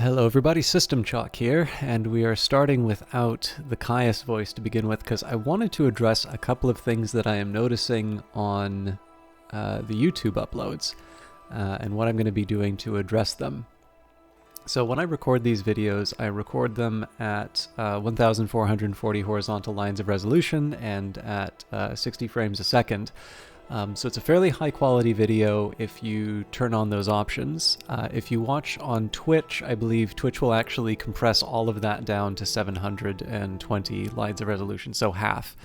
Hello everybody, System Chalk here, and we are starting without the Caius voice to begin with because I wanted to address a couple of things that I am noticing on the YouTube uploads and what I'm going to be doing to address them. So when I record these videos, I record them at 1440 horizontal lines of resolution and at 60 frames a second. So it's a fairly high quality video if you turn on those options. If you watch on Twitch, I believe Twitch will actually compress all of that down to 720 lines of resolution, so half.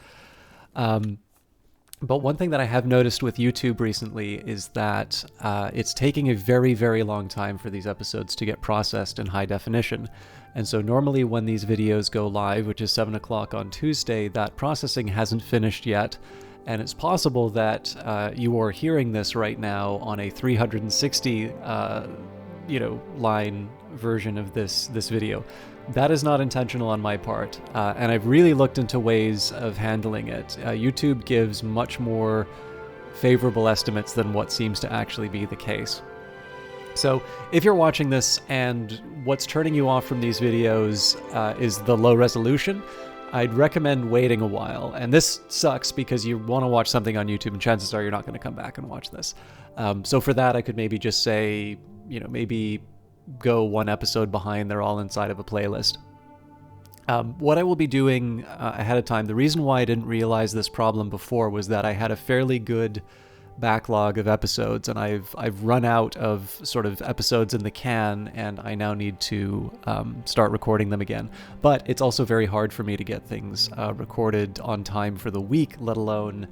But one thing that I have noticed with YouTube recently is that it's taking a very, very long time for these episodes to get processed in high definition. And so normally when these videos go live, which is 7 o'clock on Tuesday, that processing hasn't finished yet. And it's possible that you are hearing this right now on a 360 line version of this video. That is not intentional on my part, and I've really looked into ways of handling it. YouTube gives much more favorable estimates than what seems to actually be the case. So if you're watching this and what's turning you off from these videos is the low resolution, I'd recommend waiting a while. And this sucks because you want to watch something on YouTube and chances are you're not going to come back and watch this. So for that, I could maybe just say, maybe go one episode behind. They're all inside of a playlist. What I will be doing ahead of time, the reason why I didn't realize this problem before was that I had a fairly good backlog of episodes and I've run out of sort of episodes in the can, and I now need to start recording them again. But it's also very hard for me to get things recorded on time for the week, let alone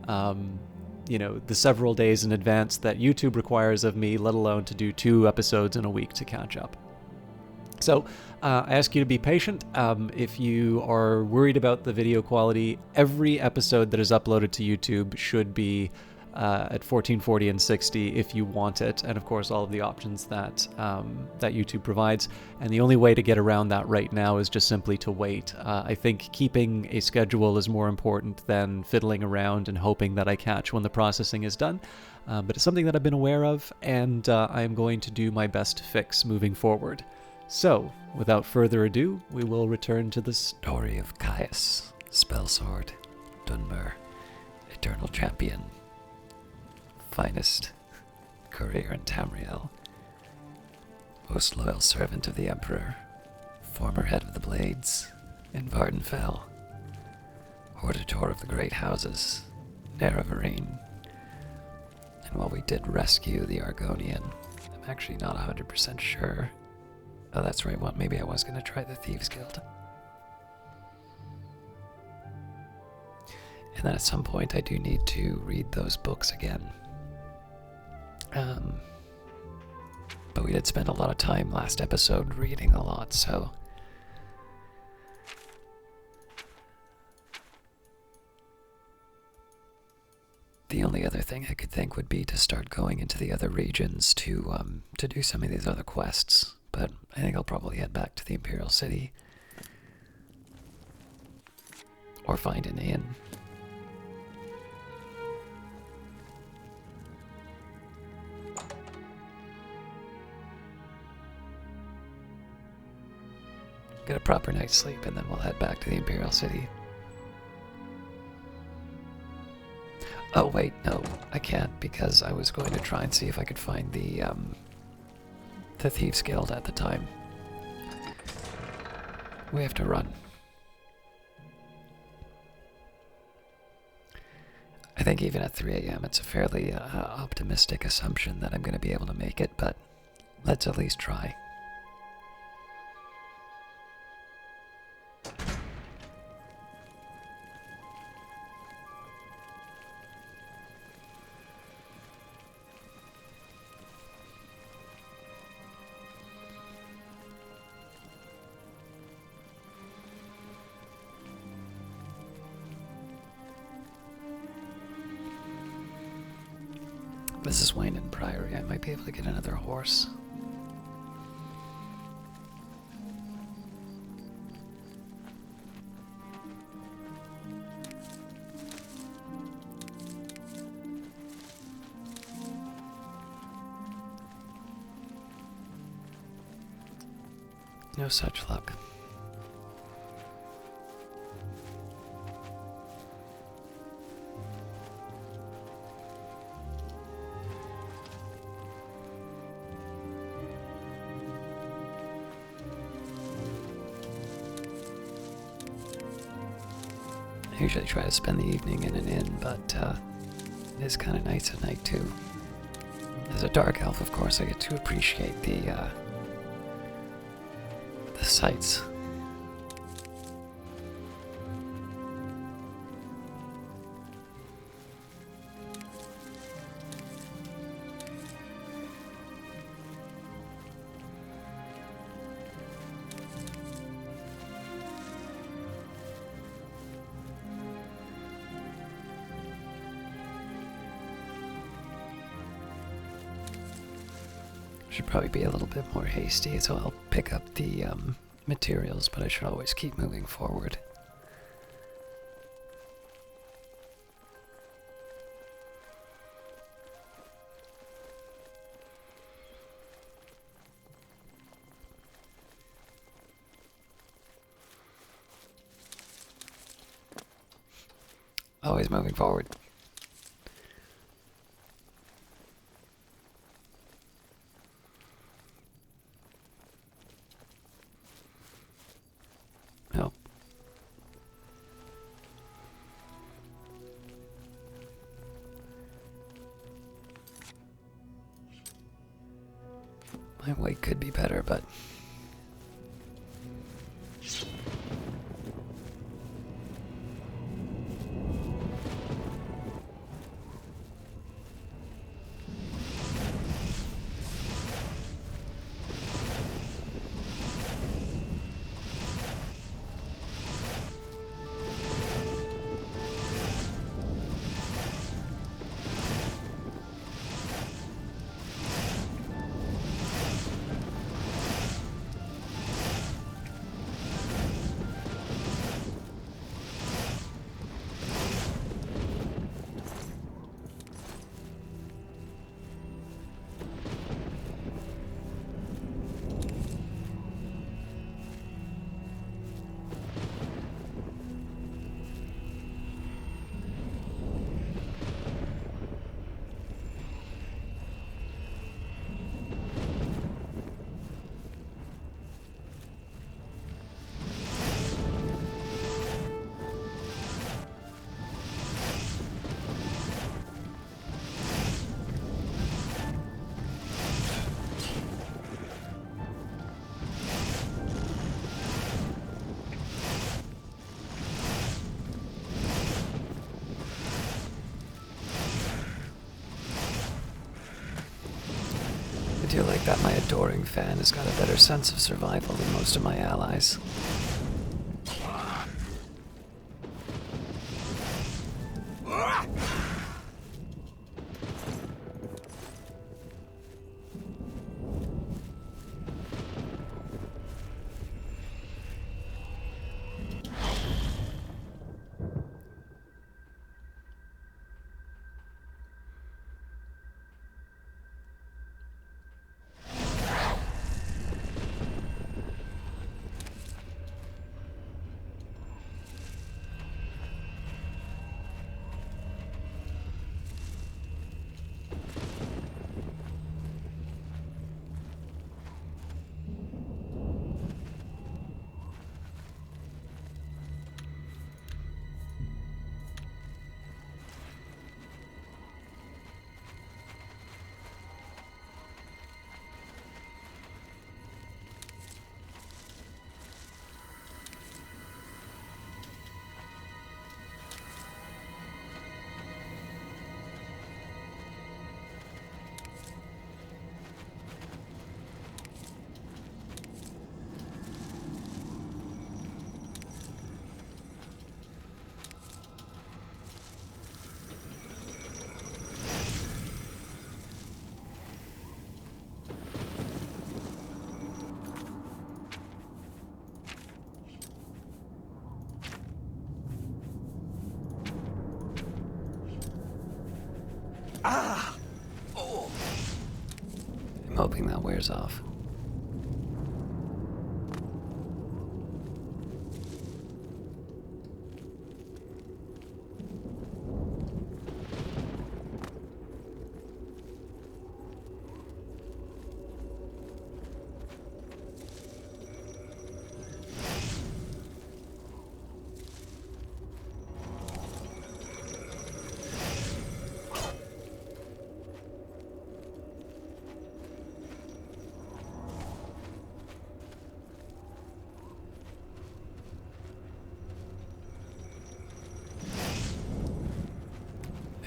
the several days in advance that YouTube requires of me, let alone to do 2 episodes in a week to catch up. So I ask you to be patient. If you are worried about the video quality, every episode that is uploaded to YouTube should be at 1440 and 60 if you want it, and of course all of the options that that YouTube provides. And the only way to get around that right now is just simply to wait. I think keeping a schedule is more important than fiddling around and hoping that I catch when the processing is done. But it's something that I've been aware of, and I am going to do my best to fix moving forward. So, without further ado, we will return to the story of Caius, Spellsword, Dunmer, Eternal Champion, finest courier in Tamriel, most loyal servant of the Emperor, former head of the Blades in Vardenfell, hortator of the Great Houses, Nerevarine. And while we did rescue the Argonian, I'm actually not 100% sure. Oh, that's right, well, maybe I was going to try the Thieves Guild. And then at some point I do need to read those books again. But we did spend a lot of time last episode reading a lot, so the only other thing I could think would be to start going into the other regions to do some of these other quests. But I think I'll probably head back to the Imperial City or find an inn. Get a proper night's sleep, and then we'll head back to the Imperial City. Oh wait, no, I can't, because I was going to try and see if I could find the Thieves Guild at the time. We have to run. I think even at 3 a.m. it's a fairly optimistic assumption that I'm going to be able to make it, but let's at least try. This is Wayne and Priory. I might be able to get another horse. No such luck. I usually try to spend the evening in an inn, but it is kind of nice at night too. As a dark elf, of course, I get to appreciate the sights. Should probably be a little bit more hasty, so I'll pick up the materials, but I should always keep moving forward. Always moving forward. No. My weight could be better, but I do like that my adoring fan has got a better sense of survival than most of my allies. Ah! Oh! I'm hoping that wears off.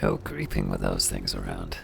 No creeping with those things around.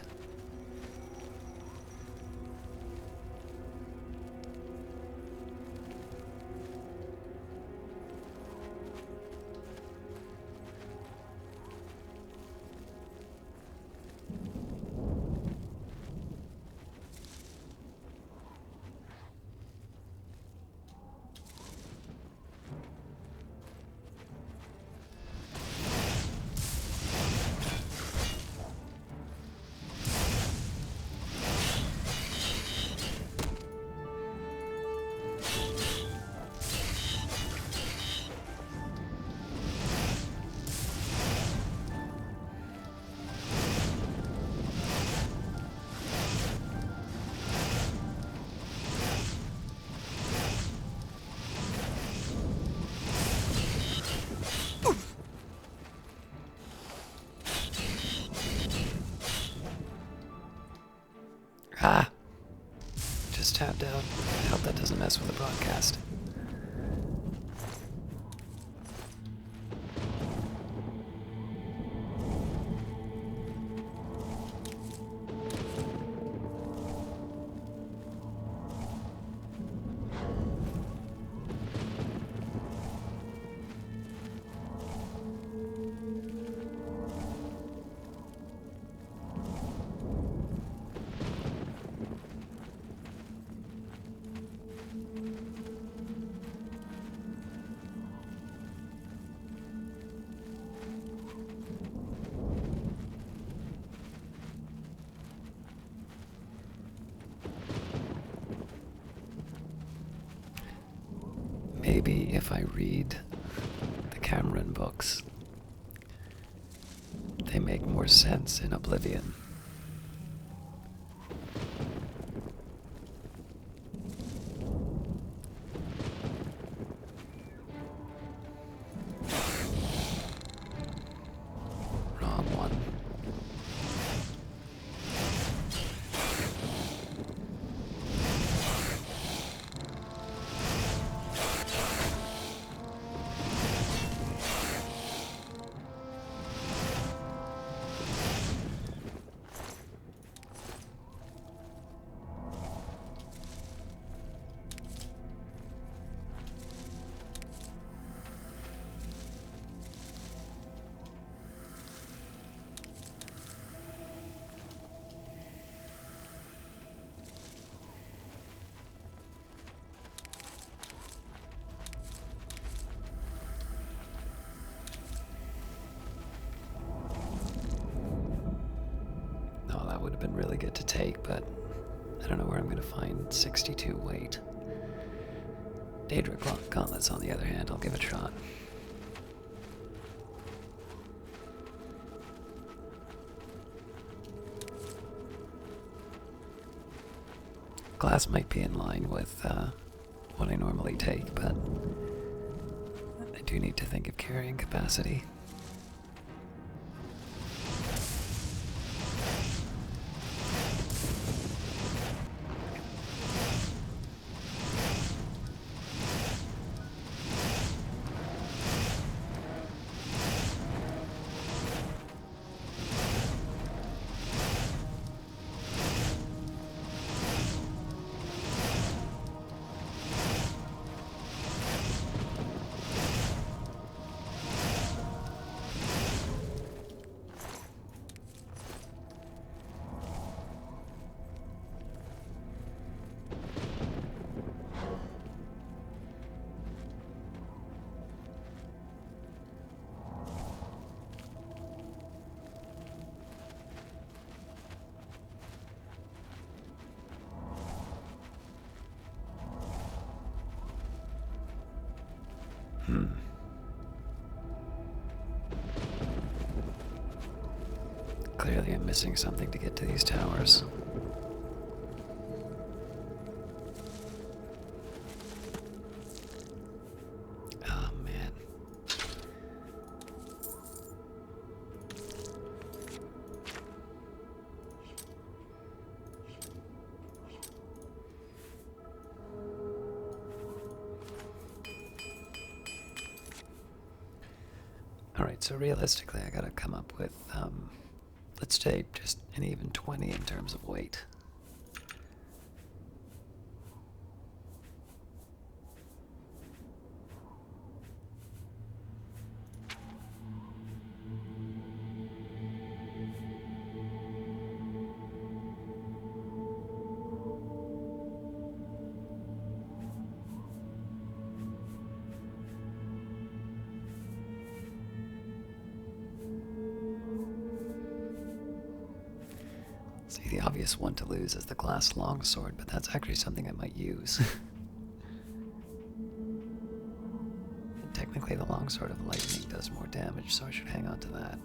Ah! Just tapped out. I hope that doesn't mess with the broadcast. Maybe if I read the Cameron books, they make more sense in Oblivion. Wrong one. Would have been really good to take, but I don't know where I'm going to find 62 weight. Daedra gauntlets, on the other hand, I'll give it a shot. Glass might be in line with what I normally take, but I do need to think of carrying capacity. Clearly I'm missing something to get to these towers. Oh, man. Alright, so realistically I gotta come up with let's say just an even 20 in terms of weight. See, the obvious one to lose is the glass longsword, but that's actually something I might use. And technically the longsword of lightning does more damage, so I should hang on to that.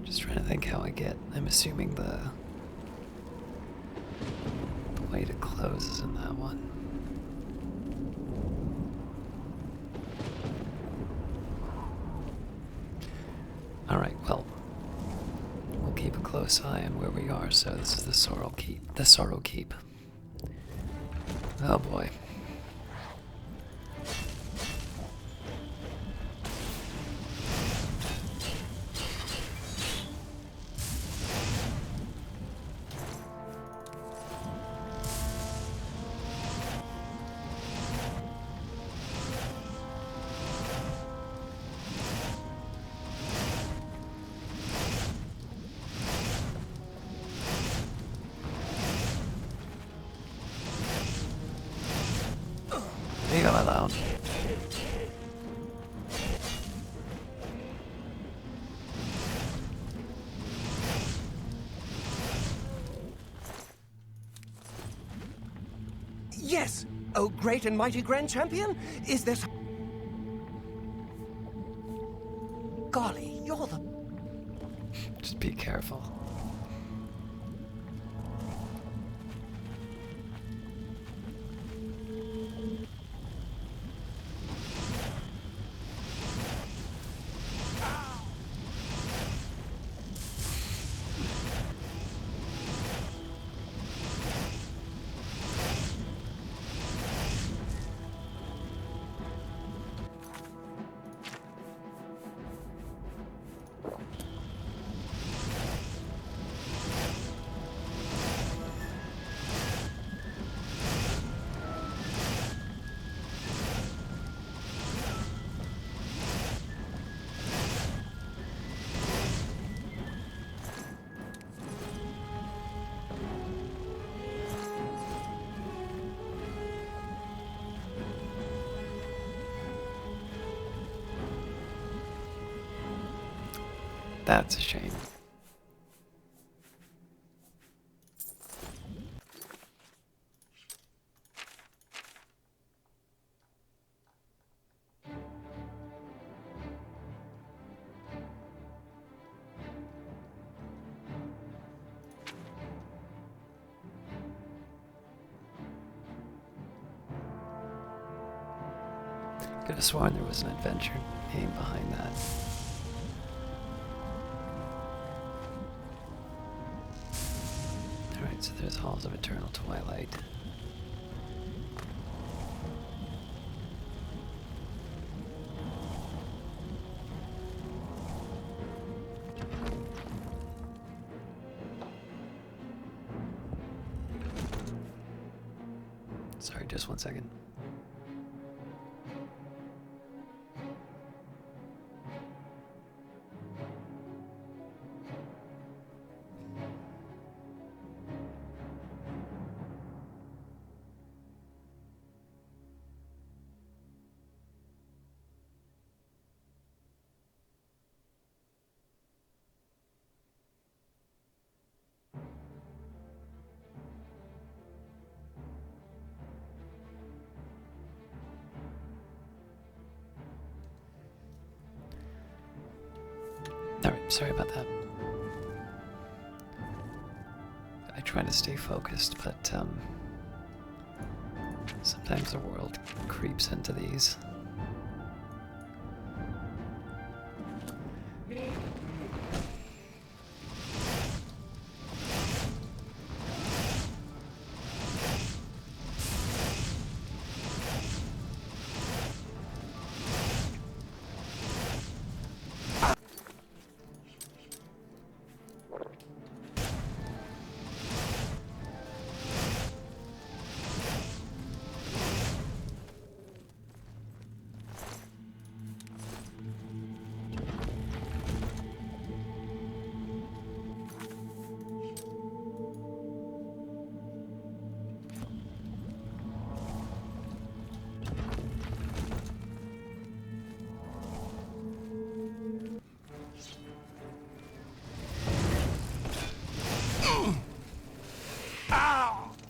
Just trying to think how I get. I'm assuming the way to close is in that one. Alright, well, we'll keep a close eye on where we are. So this is the Sorrow Keep. The Sorrow Keep. Oh boy. Leave him alone. Yes! Oh, great and mighty Grand Champion! Is this... Golly, you're the... Just be careful. That's a shame. Could have sworn there was an adventure game behind that. Alright, so there's Halls of Eternal Twilight. Sorry, just 1 second. Alright, sorry about that. I try to stay focused, but sometimes the world creeps into these.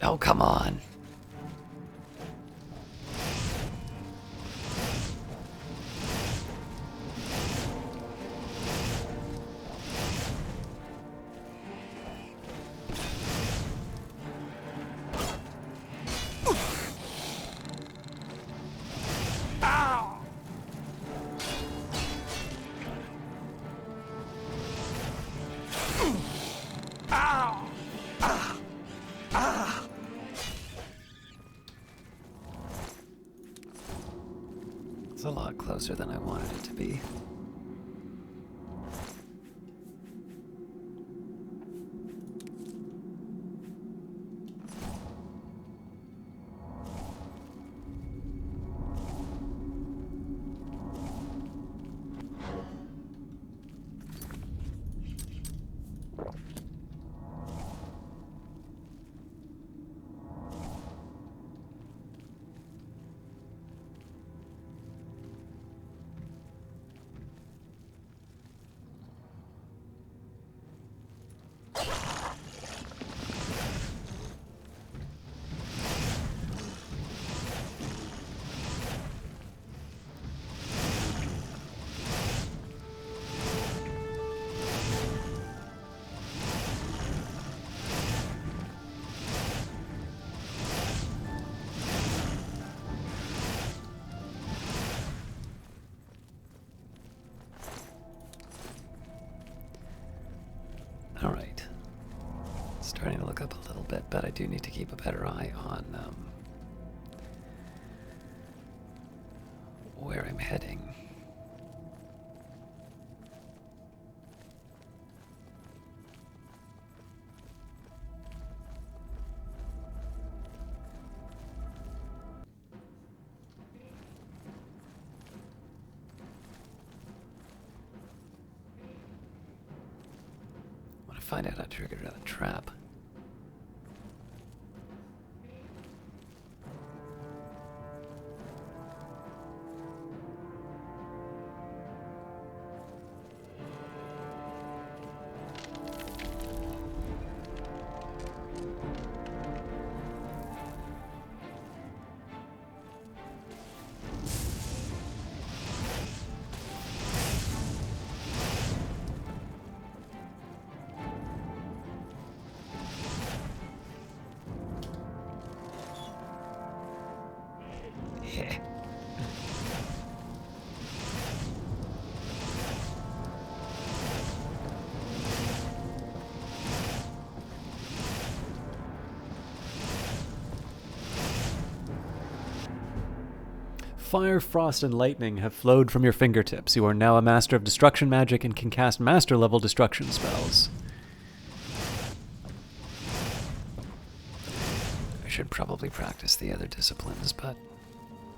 Oh, come on. It's a lot closer than I wanted it to be. Alright. Starting to look up a little bit, but I do need to keep a better eye on where I'm heading. Find out how to trigger a trap. Fire, frost, and lightning have flowed from your fingertips. You are now a master of destruction magic and can cast master-level destruction spells. I should probably practice the other disciplines, but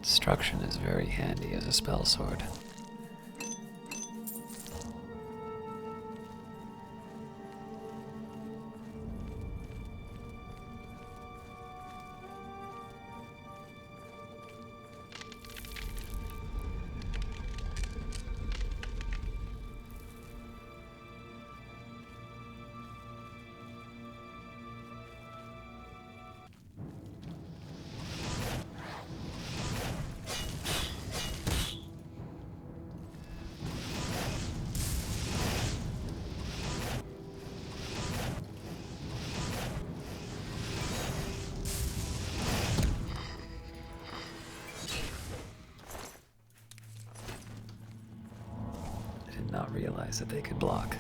destruction is very handy as a spell sword. Not realize that they could block.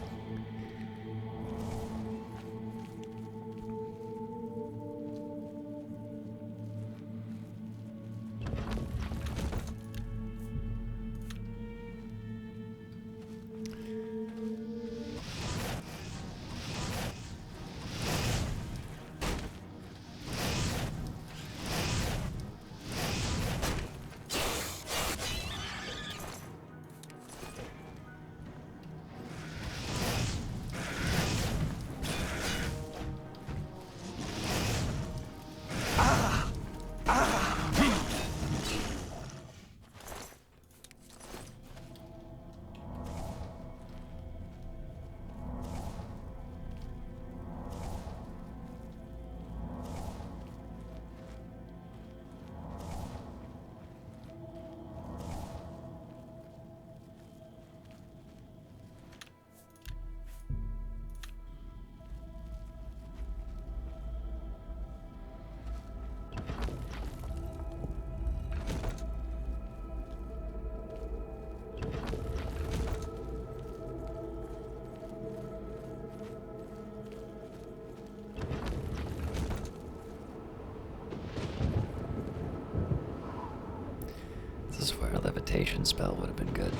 This is where a levitation spell would have been good.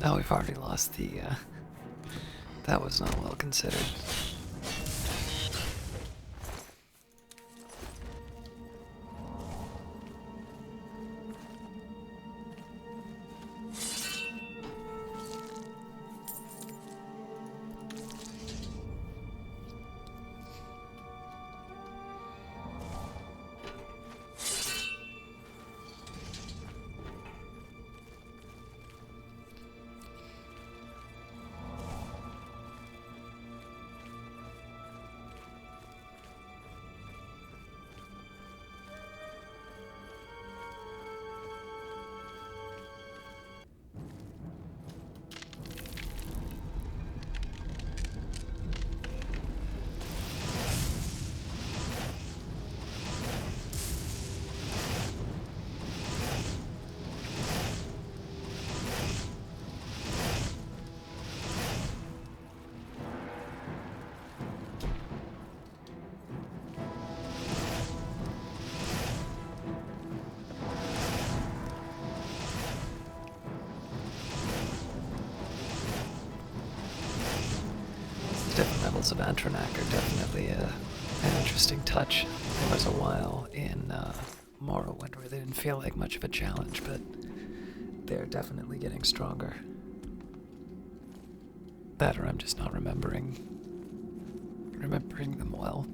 Oh, we've already lost the, that was not well considered. Different levels of Antronak are definitely an interesting touch. There was a while in Morrowind where they didn't feel like much of a challenge, but they're definitely getting stronger. That, or I'm just not remembering them well.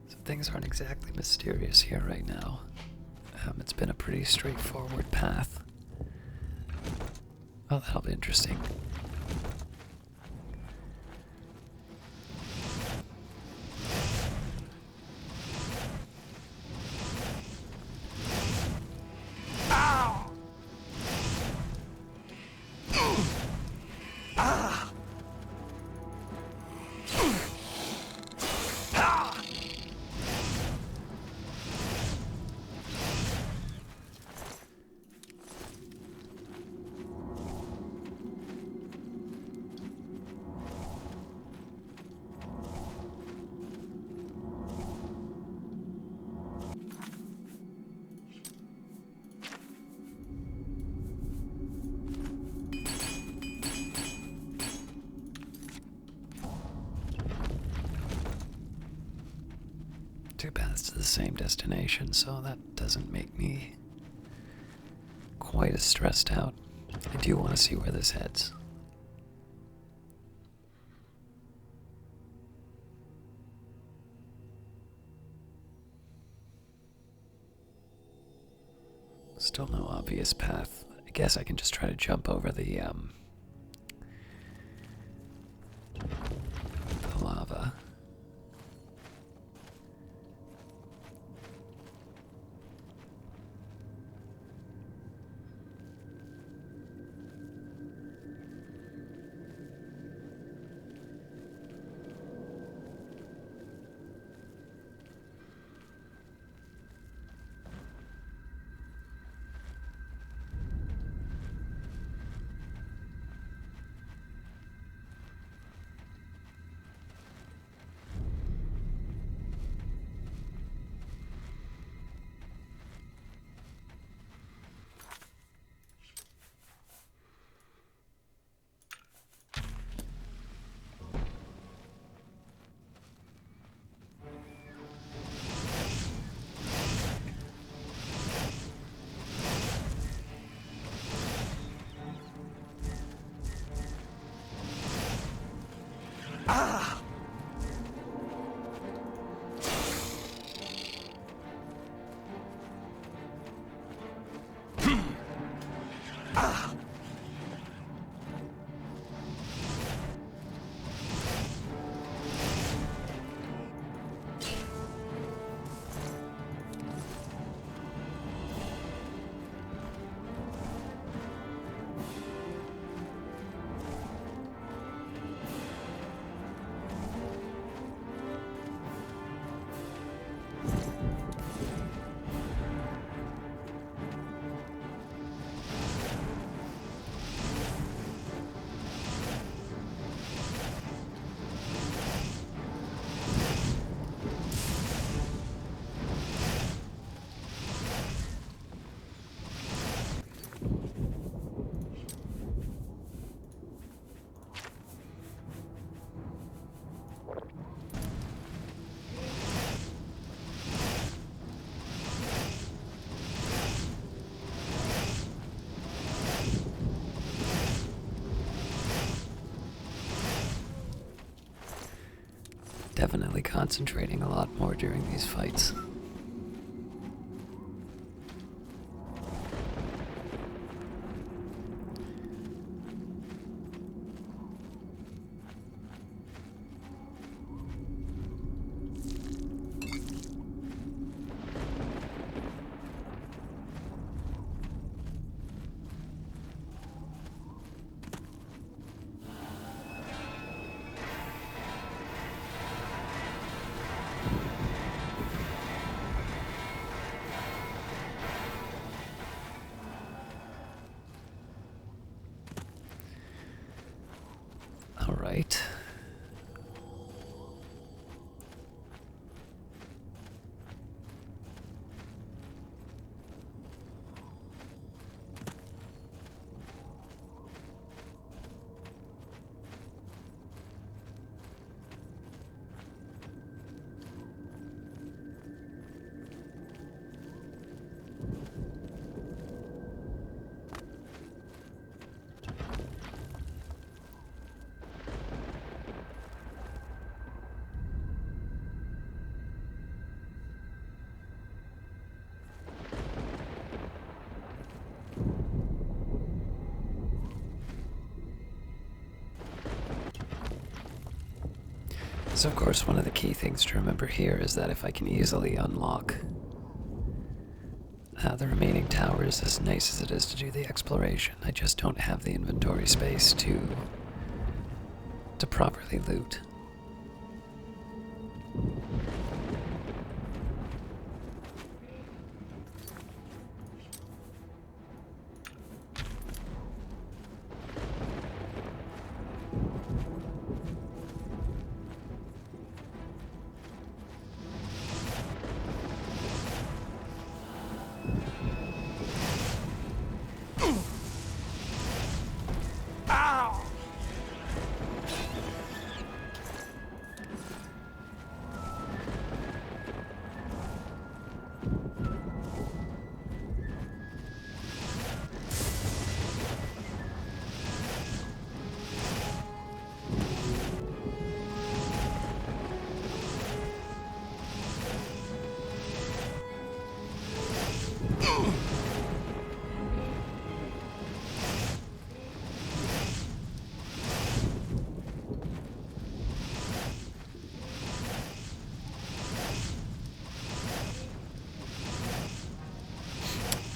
So things aren't exactly mysterious here right now. It's been a pretty straightforward path. Oh, that'll be interesting. Two paths to the same destination, so that doesn't make me quite as stressed out. I do want to see where this heads. Still no obvious path. I guess I can just try to jump over the lava. Definitely concentrating a lot more during these fights. All right. So of course one of the key things to remember here is that if I can easily unlock the remaining towers, as nice as it is to do the exploration, I just don't have the inventory space to properly loot.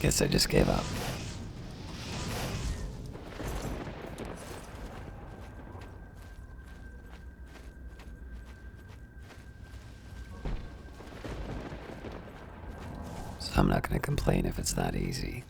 Guess I just gave up. So I'm not going to complain if it's that easy.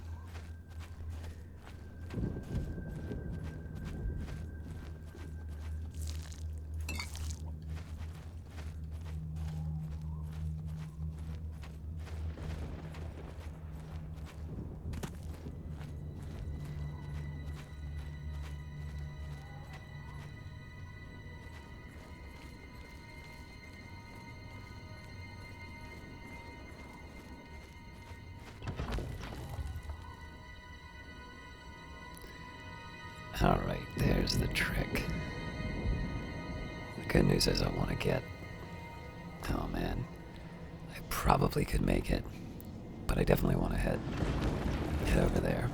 Alright, there's the trick. The good news is I want to get... Oh man. I probably could make it, but I definitely want to head over there.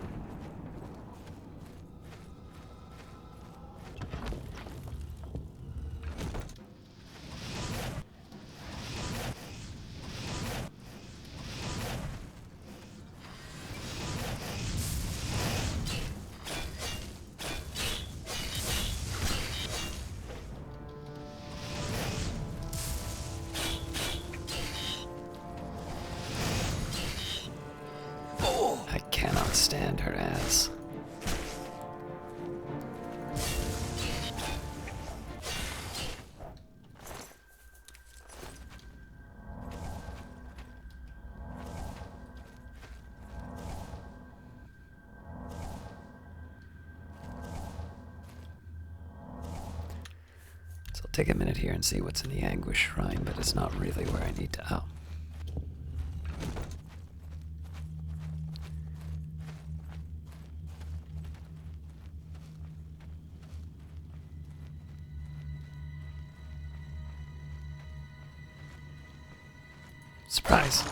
I cannot stand her ass. So I'll take a minute here and see what's in the Anguish Shrine, but it's not really where I need to... Oh. Surprise.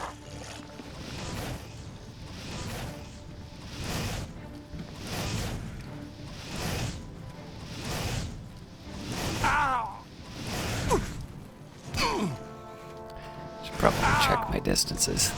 Should probably check my distances.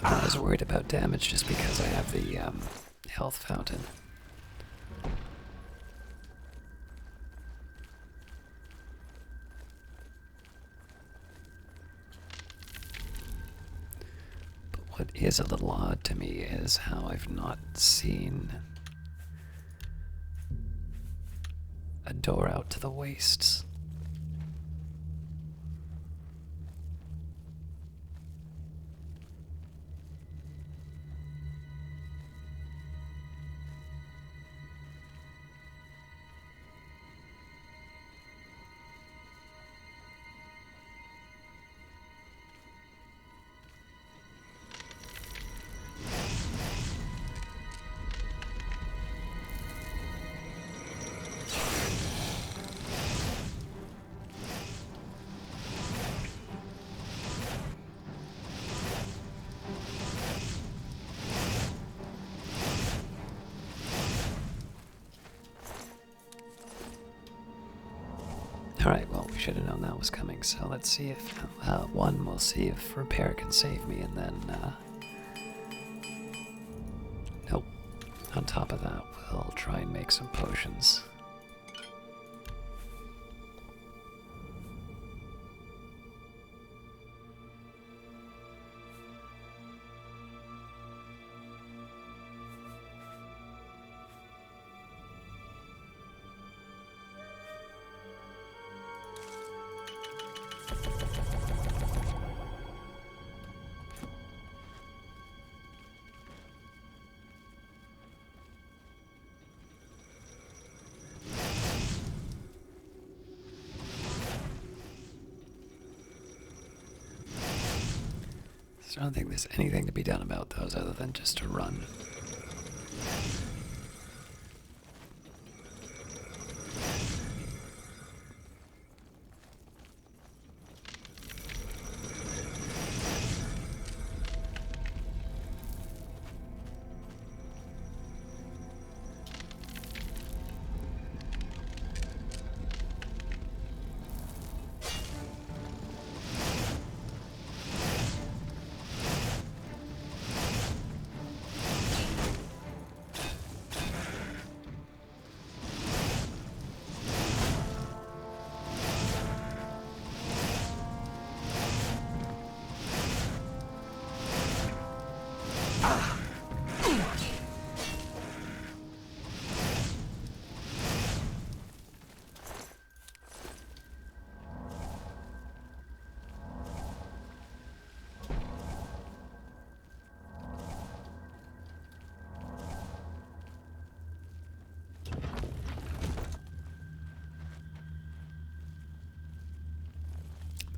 I'm not as worried about damage just because I have the health fountain. But what is a little odd to me is how I've not seen a door out to the wastes. Alright, well, we should have known that was coming, so let's see if, one, we'll see if repair can save me, and then, nope. On top of that, we'll try and make some potions. So I don't think there's anything to be done about those other than just to run.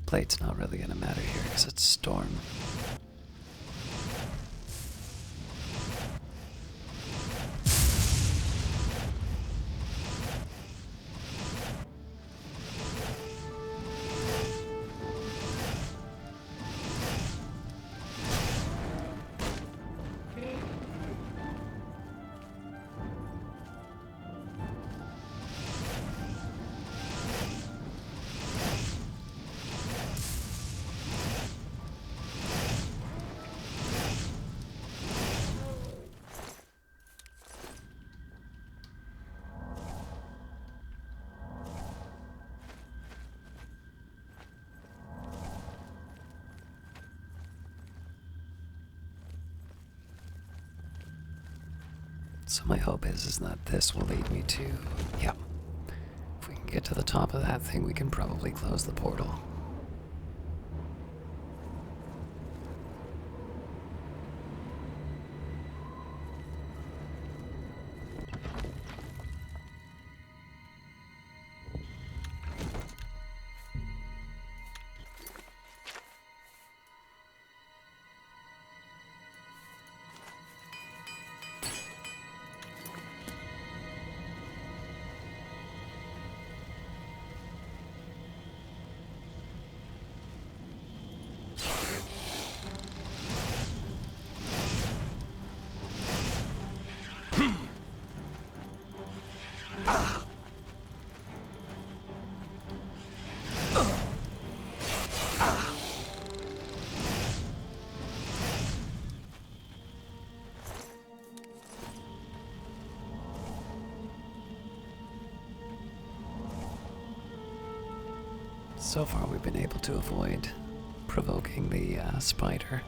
Plate's not really gonna matter here because it's storm. So my hope is that this will lead me to, yeah. If we can get to the top of that thing, we can probably close the portal. So far we've been able to avoid provoking the spider.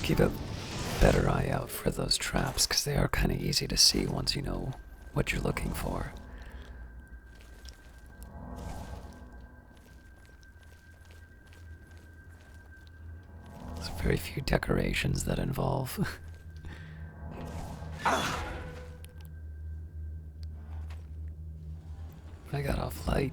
keep a better eye out for those traps, because they are kind of easy to see once you know what you're looking for. There's very few decorations that involve. I got off light.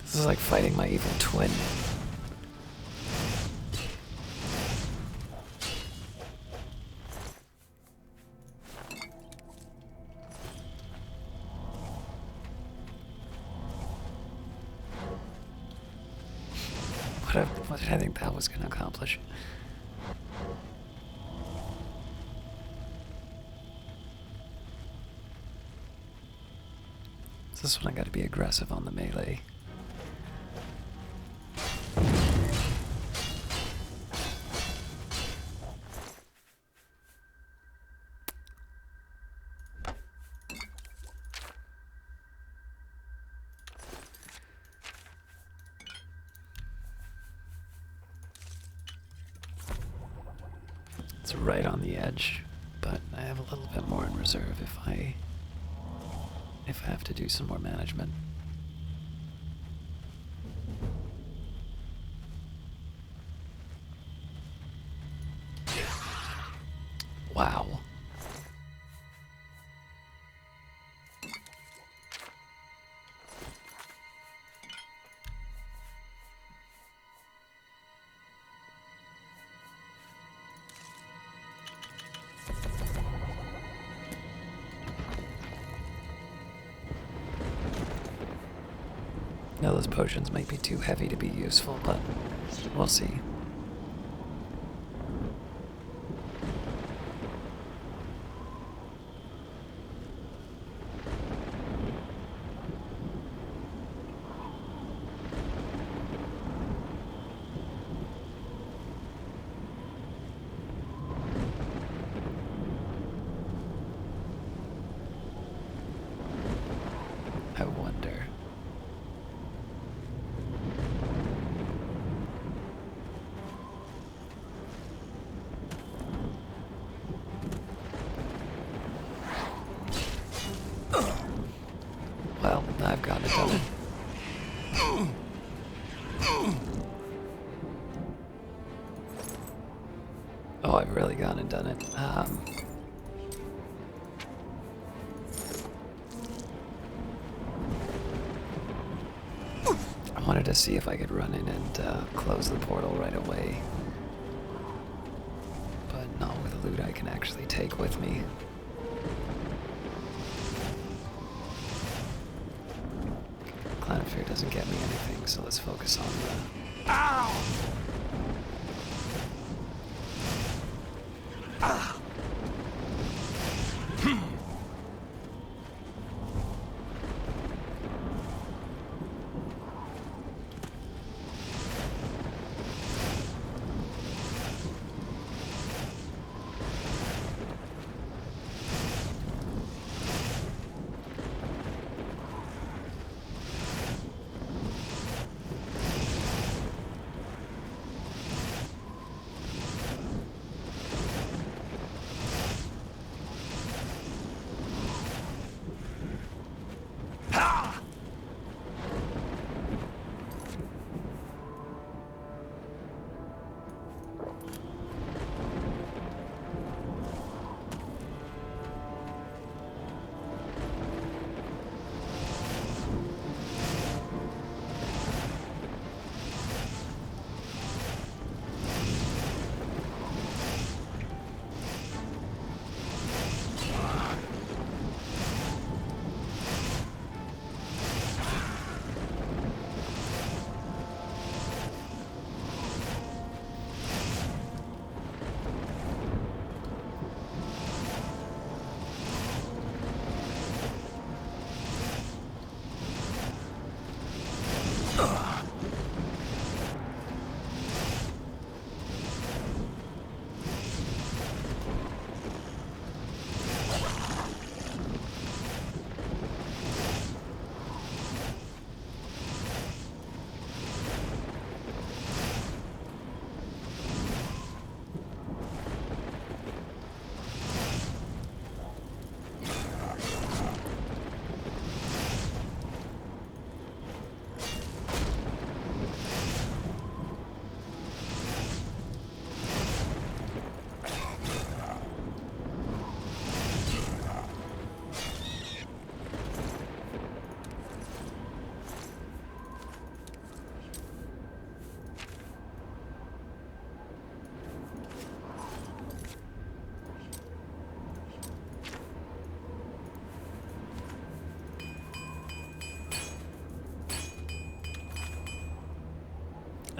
This is like fighting my evil twin. What did I think that was going to accomplish? Is this when I got to be aggressive on the melee? It's right on the edge, but I have a little bit more in reserve if I have to do some more management. Wow. Now those potions might be too heavy to be useful, but we'll see. I wonder. Well, I've got it done. Oh, I've really gone and done it. I wanted to see if I could run in and close the portal right away. But not with loot I can actually take with me. Clown Fear doesn't get me anything, so let's focus on the... Ow!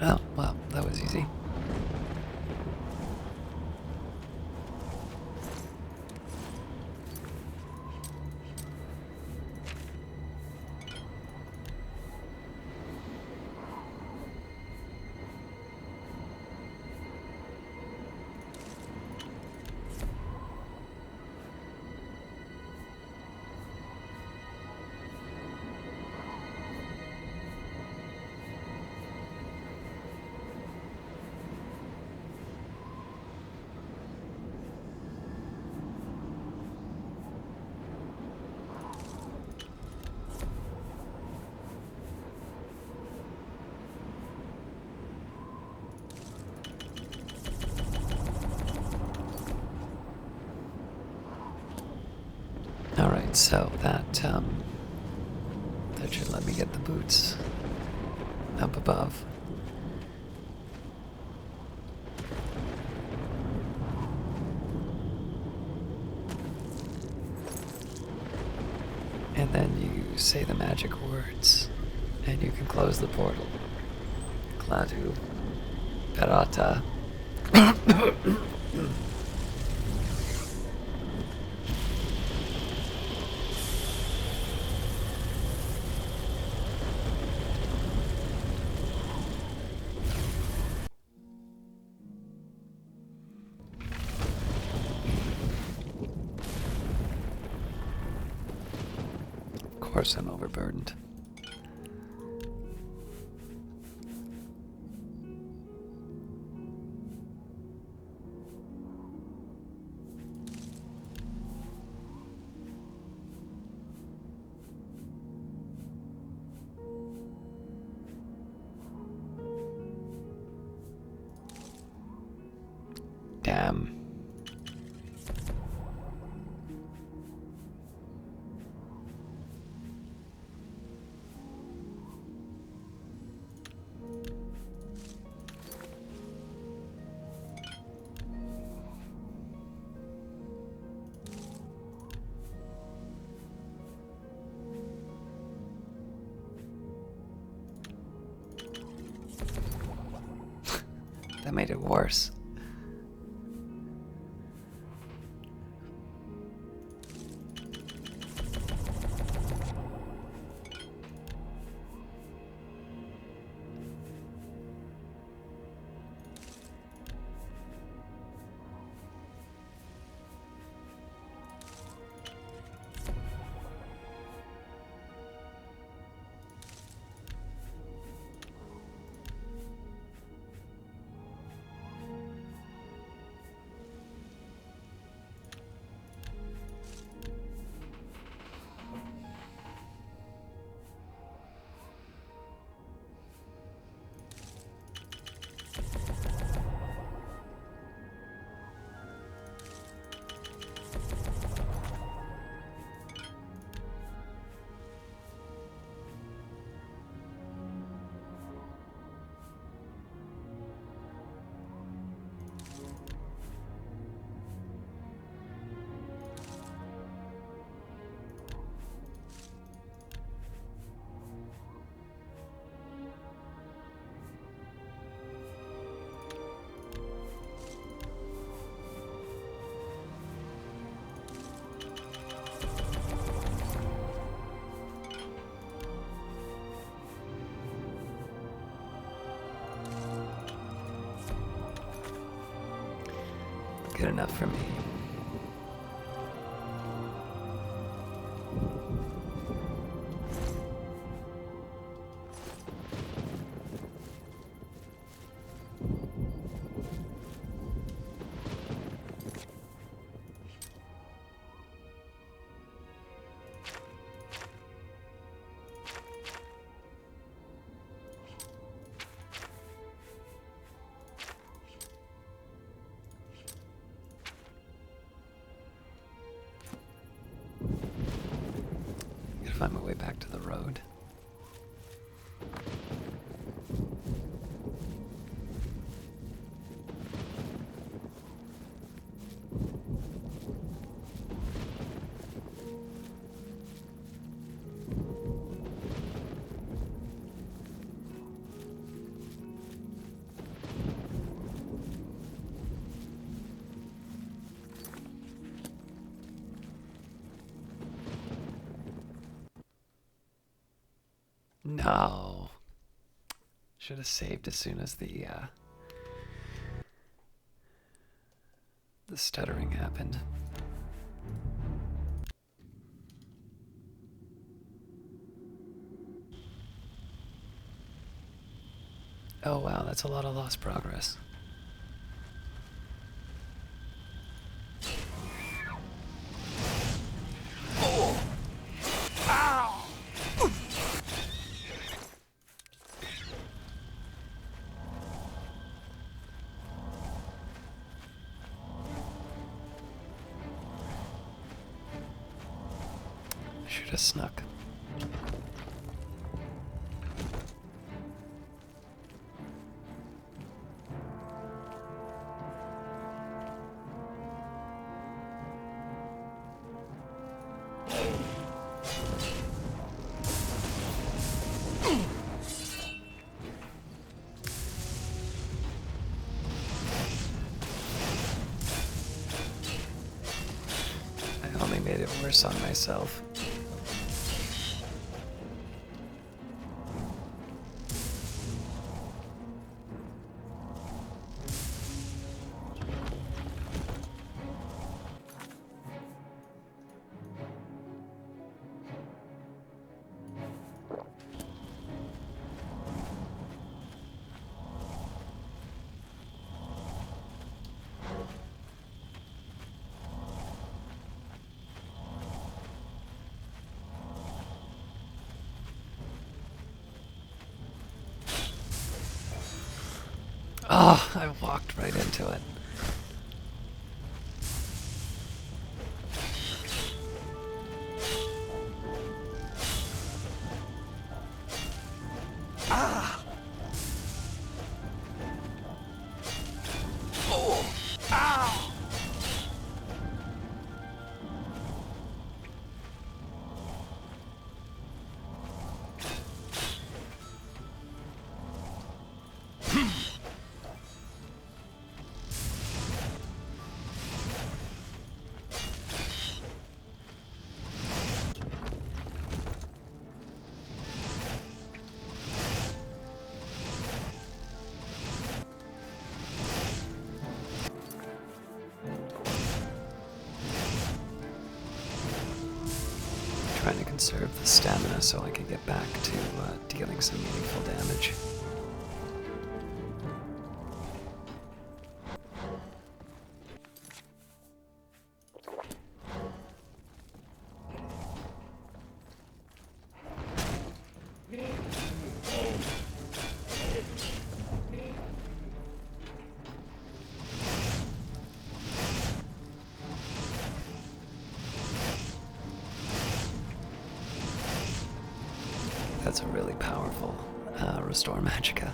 Oh, well, that was easy. Alright, so that should let me get the boots up above. And then you say the magic words, and you can close the portal. Cladu, Perata. Of course I'm overburdened. Damn. That made it worse. Good enough for me. Find my way back to the road. No. Should have saved as soon as the stuttering happened. Oh wow, that's a lot of lost progress. Should have snuck. I only made it worse on myself. Oh, I walked right into it. Ah! Oh! Ow! Trying to conserve the stamina so I can get back to dealing some meaningful damage. That's a really powerful Restore Magicka.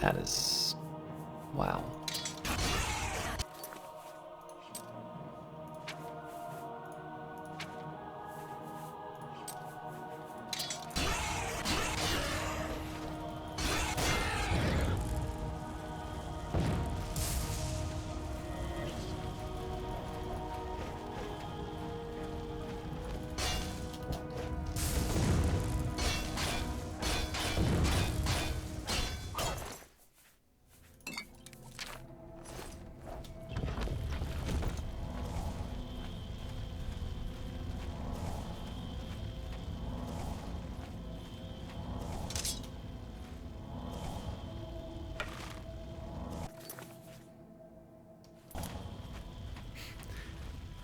That is... wow.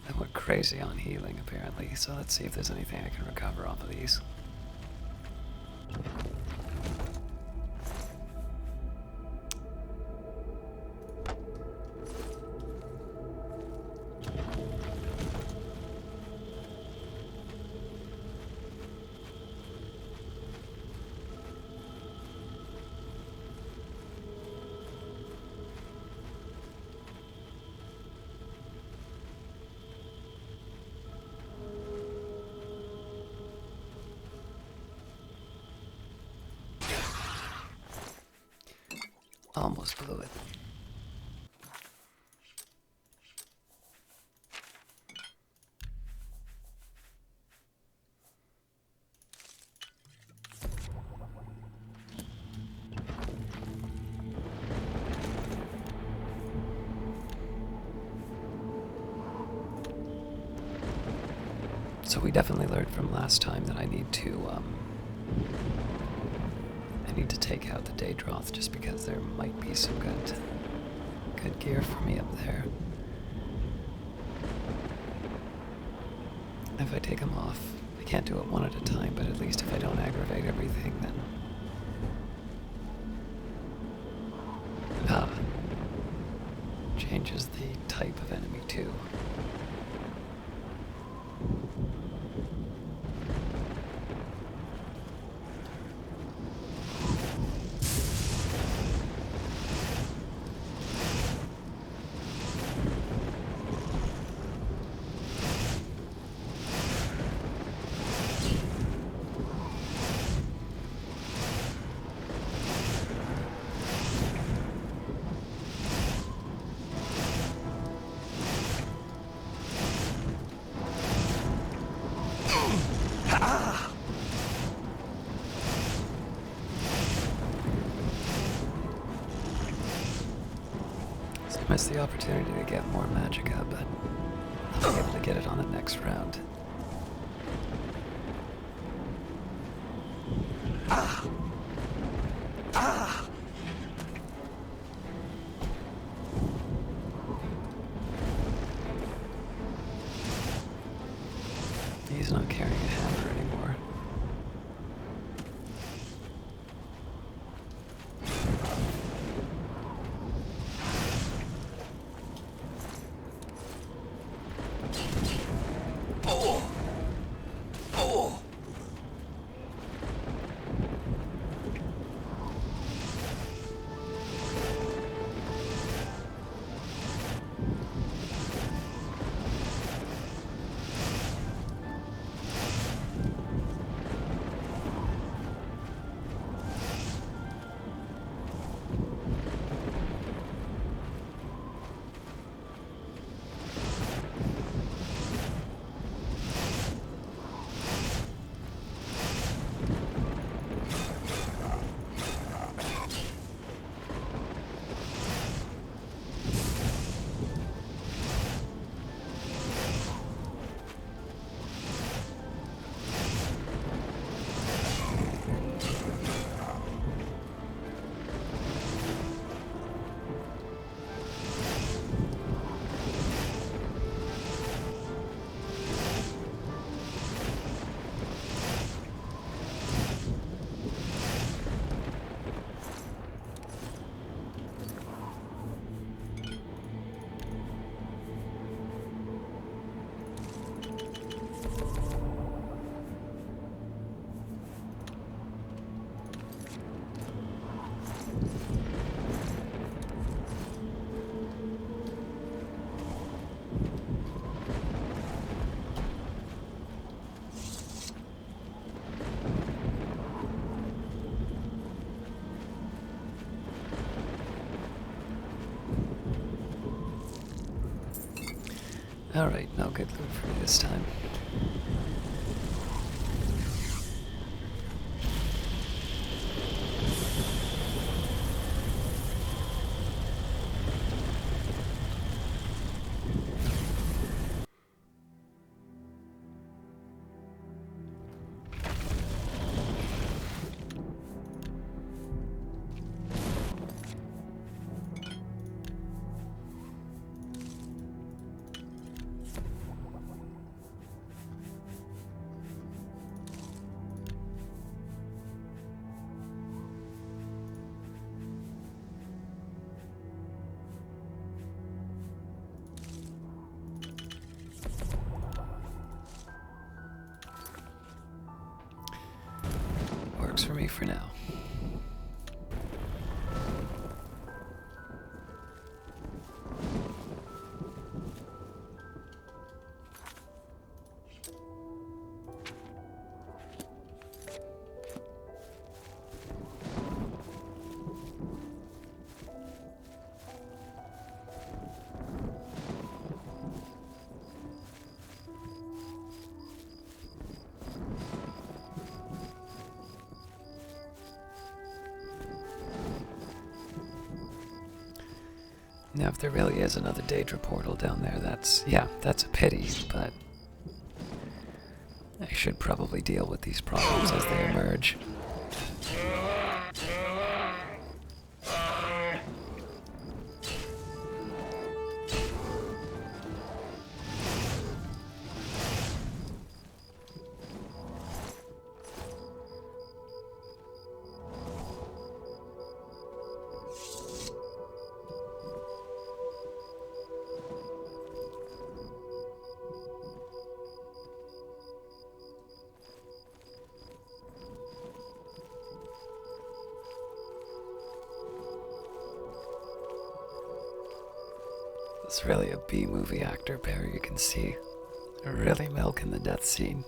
I went crazy on healing, apparently, so let's see if there's anything I can recover off of these. Almost blew it. So we definitely learned from last time that I need to take out the Daedroth just because there might be some good gear for me up there. If I take them off, I can't do it one at a time, but at least if I don't aggravate everything, then... changes the type of enemy too. I missed the opportunity to get more magicka, but I'll be able to get it on the next round. He's not carrying a hammer anymore. Alright, no good loot for me this time. Works for me for now. Now, if there really is another Daedra portal down there, that's a pity, but I should probably deal with these problems as they emerge. It's really a B-movie actor pair, you can see. They're really milking the death scene.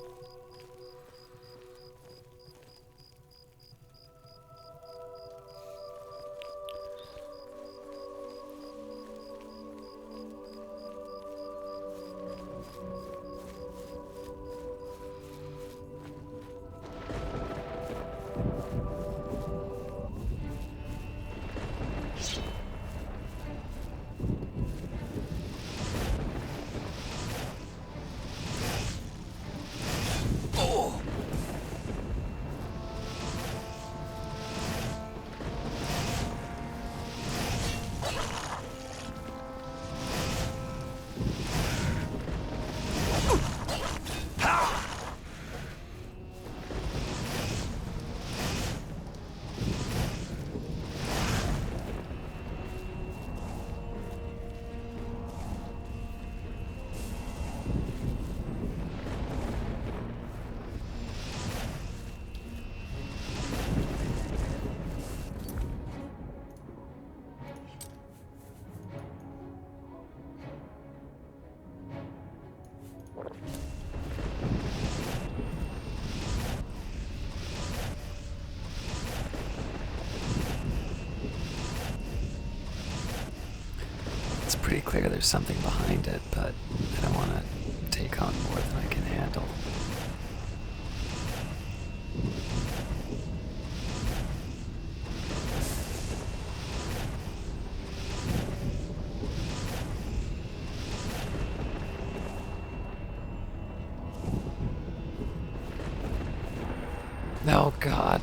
It's pretty clear there's something behind it, but I don't want to take on more than I can handle. Oh, God.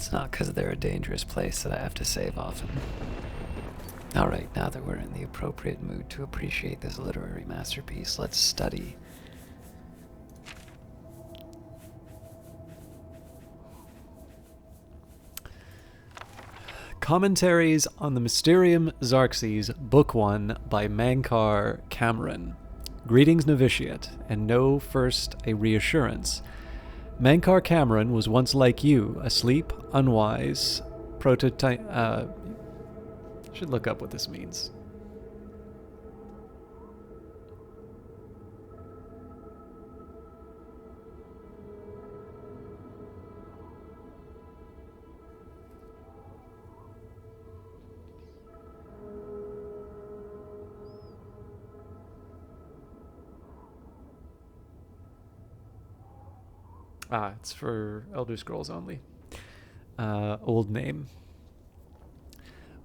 It's not because they're a dangerous place that I have to save often. Alright, now that we're in the appropriate mood to appreciate this literary masterpiece, let's study. Commentaries on the Mysterium Xarxes, Book 1 by Mankar Cameron. Greetings, novitiate, and know first a reassurance. Mankar Cameron was once like you, asleep, unwise, prototype. Should look up what this means. It's for Elder Scrolls only. Old name.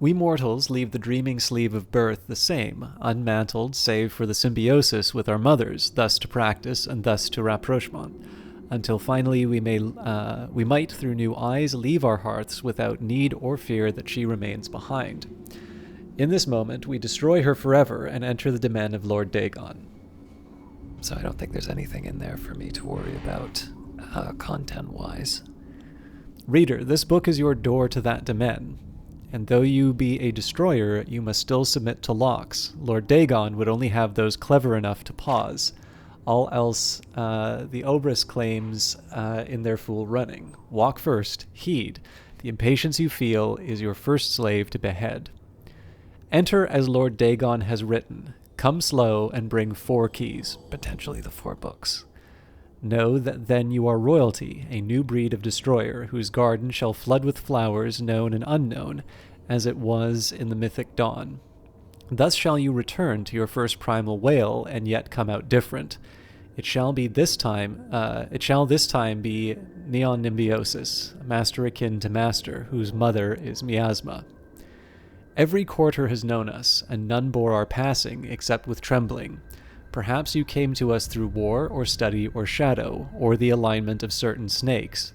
We mortals leave the dreaming sleeve of birth the same, unmantled save for the symbiosis with our mothers, thus to practice and thus to rapprochement, until finally we might through new eyes leave our hearths without need or fear that she remains behind. In this moment we destroy her forever and enter the domain of Lord Dagon. So I don't think there's anything in there for me to worry about, content-wise. Reader, this book is your door to that domain. And though you be a destroyer, you must still submit to locks. Lord Dagon would only have those clever enough to pause. All else the Obrus claims in their fool running. Walk first, heed. The impatience you feel is your first slave to behead. Enter as Lord Dagon has written. Come slow and bring 4 keys, potentially the 4 books. Know that then you are royalty, a new breed of destroyer, whose garden shall flood with flowers known and unknown, as it was in the Mythic Dawn. Thus shall you return to your first primal wail, and yet come out different. It shall this time be Neon Nimbiosis, a master akin to master, whose mother is Miasma. Every quarter has known us, and none bore our passing, except with trembling. Perhaps you came to us through war or study or shadow, or the alignment of certain snakes.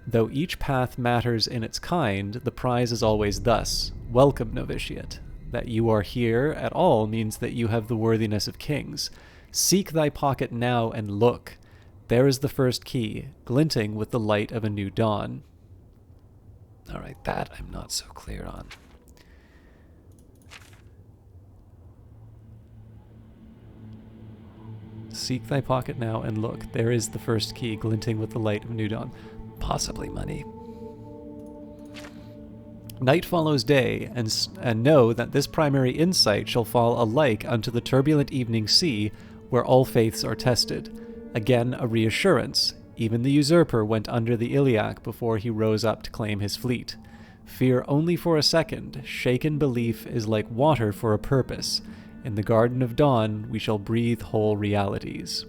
Though each path matters in its kind, the prize is always thus. Welcome, novitiate. That you are here at all means that you have the worthiness of kings. Seek thy pocket now and look. There is the first key, glinting with the light of a new dawn. All right, that I'm not so clear on. Seek thy pocket now and look. There is the first key, glinting with the light of new dawn. Possibly money. Night follows day, and know that this primary insight shall fall alike unto the turbulent evening sea, where all faiths are tested. Again a reassurance. Even the usurper went under the Iliac before he rose up to claim his fleet. Fear only for a second. Shaken belief is like water for a purpose. In the Garden of Dawn we shall breathe whole realities.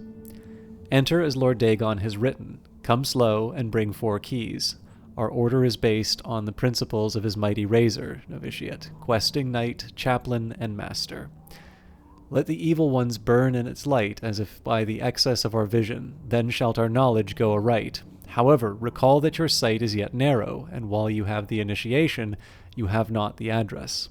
Enter as Lord Dagon has written. Come slow and bring 4 keys. Our order is based on the principles of his mighty razor, novitiate, questing knight, chaplain, and master. Let the evil ones burn in its light as if by the excess of our vision, then shalt our knowledge go aright. However, recall that your sight is yet narrow, and while you have the initiation, you have not the address.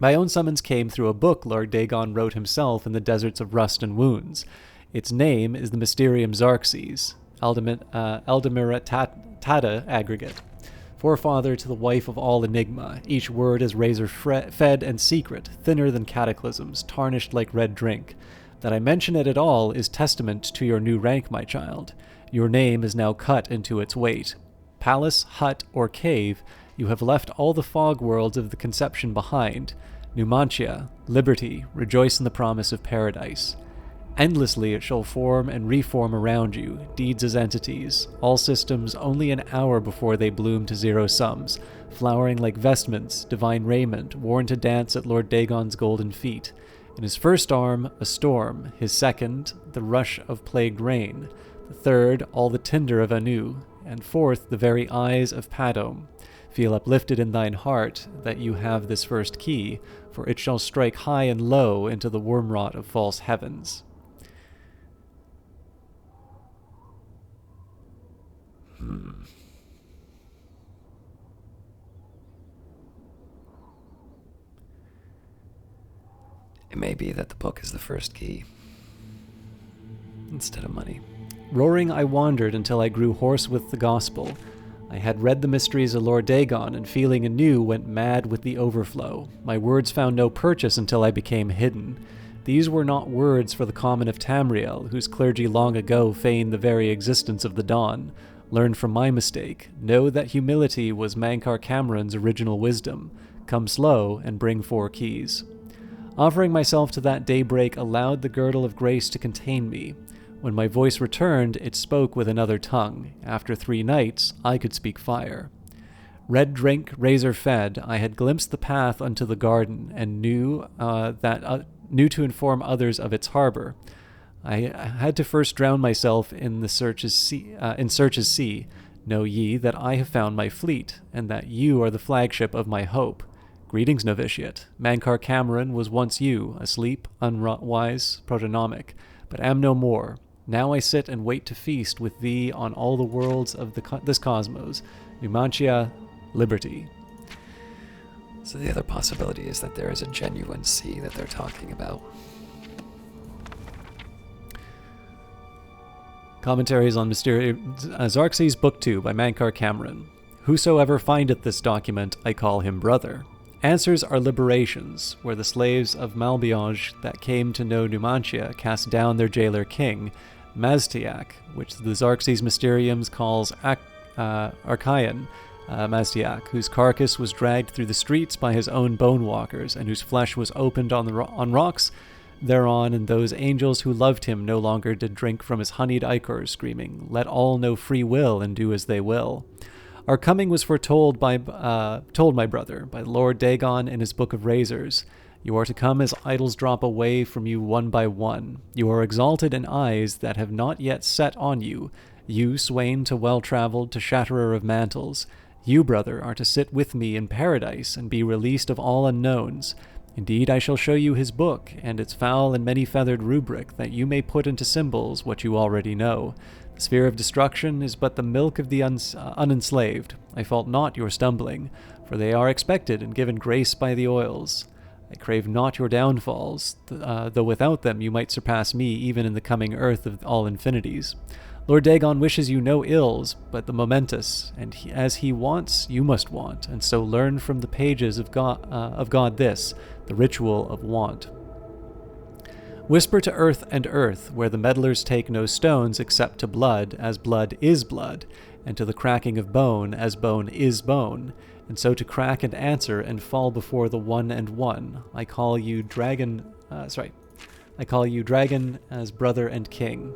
My own summons came through a book Lord Dagon wrote himself in the deserts of rust and wounds. Its name is the Mysterium Xarxes, Eldamira Tada aggregate. Forefather to the wife of all enigma, each word is razor-fed and secret, thinner than cataclysms, tarnished like red drink. That I mention it at all is testament to your new rank, my child. Your name is now cut into its weight. Palace, hut, or cave, you have left all the fog worlds of the conception behind. Numantia, liberty, rejoice in the promise of paradise. Endlessly it shall form and reform around you, deeds as entities, all systems only an hour before they bloom to zero sums, flowering like vestments, divine raiment, worn to dance at Lord Dagon's golden feet. In his first arm, a storm, his second, the rush of plagued rain, the third, all the tinder of Anu, and fourth, the very eyes of Padom. Feel uplifted in thine heart that you have this first key, for it shall strike high and low into the wormrot of false heavens. It may be that the book is the first key, instead of money. Roaring, I wandered until I grew hoarse with the gospel. I had read the mysteries of Lord Dagon, and feeling anew went mad with the overflow. My words found no purchase until I became hidden. These were not words for the common of Tamriel, whose clergy long ago feigned the very existence of the dawn. Learn from my mistake. Know that humility was Mankar Cameron's original wisdom. Come slow and bring 4 keys. Offering myself to that daybreak allowed the girdle of grace to contain me. When my voice returned, it spoke with another tongue. After 3 nights, I could speak fire. Red drink, razor fed, I had glimpsed the path unto the garden, and knew to inform others of its harbor. I had to first drown myself in Search's sea. Know ye that I have found my fleet, and that you are the flagship of my hope. Greetings, novitiate. Mankar Cameron was once you, asleep, unwise, protonomic, but am no more. Now I sit and wait to feast with thee on all the worlds of this cosmos. Numantia, liberty. So the other possibility is that there is a genuine sea that they're talking about. Commentaries on Xerxes Book 2 by Mankar Cameron. Whosoever findeth this document, I call him brother. Answers are liberations, where the slaves of Malbiange that came to know Numantia cast down their jailer king, Maztiak, which the Xerxes Mysteriums calls Archaean Maztiak, whose carcass was dragged through the streets by his own bone walkers, and whose flesh was opened on rocks thereon, and those angels who loved him no longer did drink from his honeyed ichor, screaming, "Let all know free will and do as they will." Our coming was foretold my brother, by Lord Dagon in his Book of Razors. You are to come as idols drop away from you one by one. You are exalted in eyes that have not yet set on you. You, swain to well-travelled, to shatterer of mantles. You, brother, are to sit with me in paradise and be released of all unknowns. Indeed, I shall show you his book, and its foul and many-feathered rubric, that you may put into symbols what you already know. The sphere of destruction is but the milk of the unenslaved. I fault not your stumbling, for they are expected and given grace by the oils. I crave not your downfalls, though without them you might surpass me even in the coming earth of all infinities. Lord Dagon wishes you no ills, but the momentous, and as he wants, you must want, and so learn from the pages of God this, the ritual of want. Whisper to earth and earth, where the meddlers take no stones except to blood, as blood is blood, and to the cracking of bone, as bone is bone, and so to crack and answer and fall before the one and one. I call you dragon as brother and king.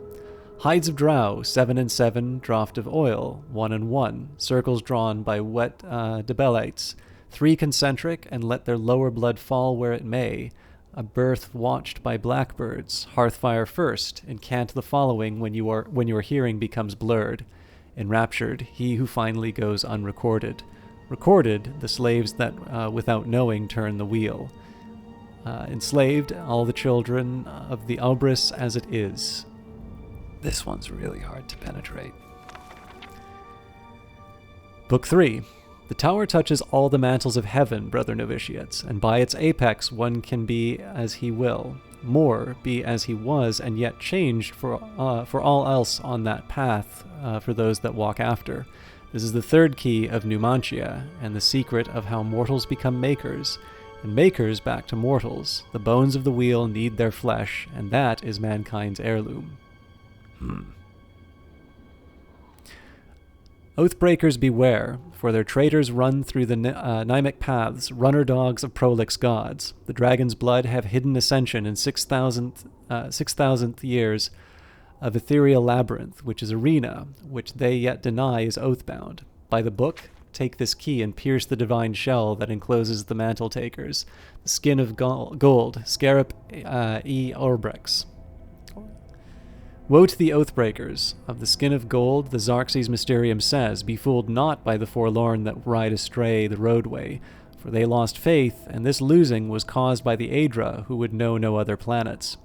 Hides of drow, 7 and 7, draught of oil, 1 and 1, circles drawn by wet debelites, 3 concentric, and let their lower blood fall where it may. A birth watched by blackbirds, hearthfire first, incant the following when your hearing becomes blurred. Enraptured, he who finally goes unrecorded. Recorded, the slaves that without knowing turn the wheel. Enslaved, all the children of the Albris as it is. This one's really hard to penetrate. Book 3. The tower touches all the mantles of heaven, brother novitiates, and by its apex one can be as he will. More, be as he was, and yet changed for all else on that path for those that walk after. This is the 3rd key of Numantia, and the secret of how mortals become makers, and makers back to mortals. The bones of the wheel need their flesh, and that is mankind's heirloom. Oathbreakers beware, for their traitors run through the Nymic paths, runner-dogs of prolix gods. The dragon's blood have hidden ascension in 6,000th years of ethereal labyrinth, which is arena, which they yet deny is oathbound. By the book, take this key and pierce the divine shell that encloses the mantle takers, the skin of gold, scarab orbrex. Woe to the oathbreakers! Of the skin of gold, the Xerxes Mysterium says, be fooled not by the forlorn that ride astray the roadway, for they lost faith, and this losing was caused by the Aedra, who would know no other planets.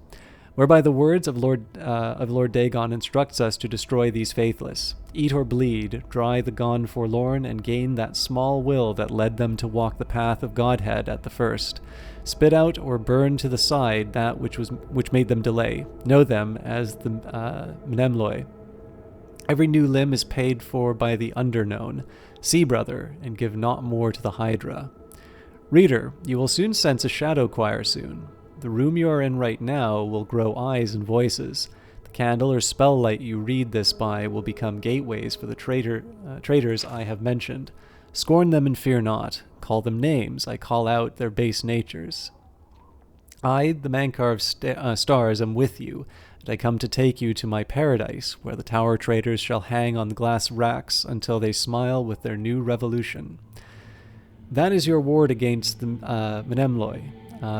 whereby the words of Lord Dagon instructs us to destroy these faithless. Eat or bleed, dry the gone forlorn, and gain that small will that led them to walk the path of Godhead at the first. Spit out or burn to the side that which made them delay. Know them as the Mnemloi. Every new limb is paid for by the underknown. See, brother, and give not more to the Hydra. Reader, you will soon sense a shadow choir soon. The room you are in right now will grow eyes and voices. The candle or spell light you read this by will become gateways for the traitors I have mentioned. Scorn them and fear not. Call them names. I call out their base natures. I, the Mankar of stars, am with you, and I come to take you to my paradise, where the tower traitors shall hang on the glass racks until they smile with their new revolution. That is your ward against the Mnemloi.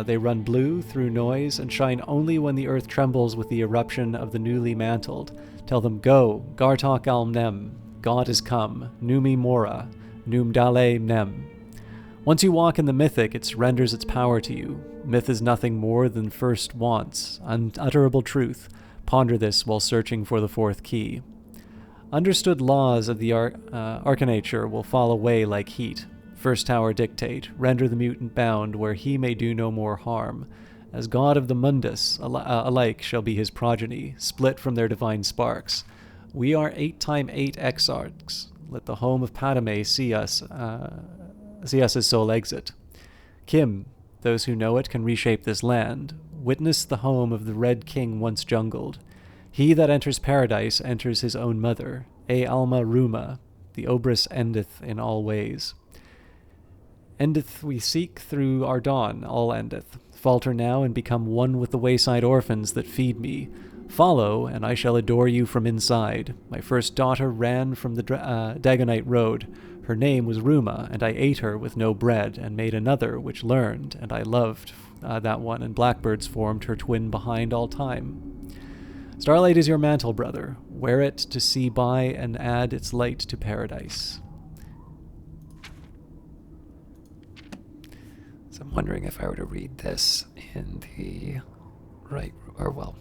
They run blue through noise and shine only when the earth trembles with the eruption of the newly mantled. Tell them, go, Gartok al-Nem, God is come, Numi Mora, Num Dale Nem. Once you walk in the mythic, it surrenders its power to you. Myth is nothing more than first wants, unutterable truth. Ponder this while searching for the fourth key. Understood laws of the arcanature will fall away like heat. First tower dictate, render the mutant bound where he may do no more harm. As god of the mundus, alike shall be his progeny, split from their divine sparks. We are 8x8 exarchs. Let the home of Padme see us as sole exit. Kim, those who know it can reshape this land. Witness the home of the Red King once jungled. He that enters paradise enters his own mother. E alma ruma, the obris endeth in all ways. Endeth we seek through our dawn, all endeth. Falter now and become one with the wayside orphans that feed me. Follow, and I shall adore you from inside. My first daughter ran from the Dagonite road. Her name was Ruma, and I ate her with no bread, and made another which learned, and I loved that one, and blackbirds formed her twin behind all time. Starlight is your mantle, brother. Wear it to see by and add its light to paradise. So I'm wondering if I were to read this in the right, or well,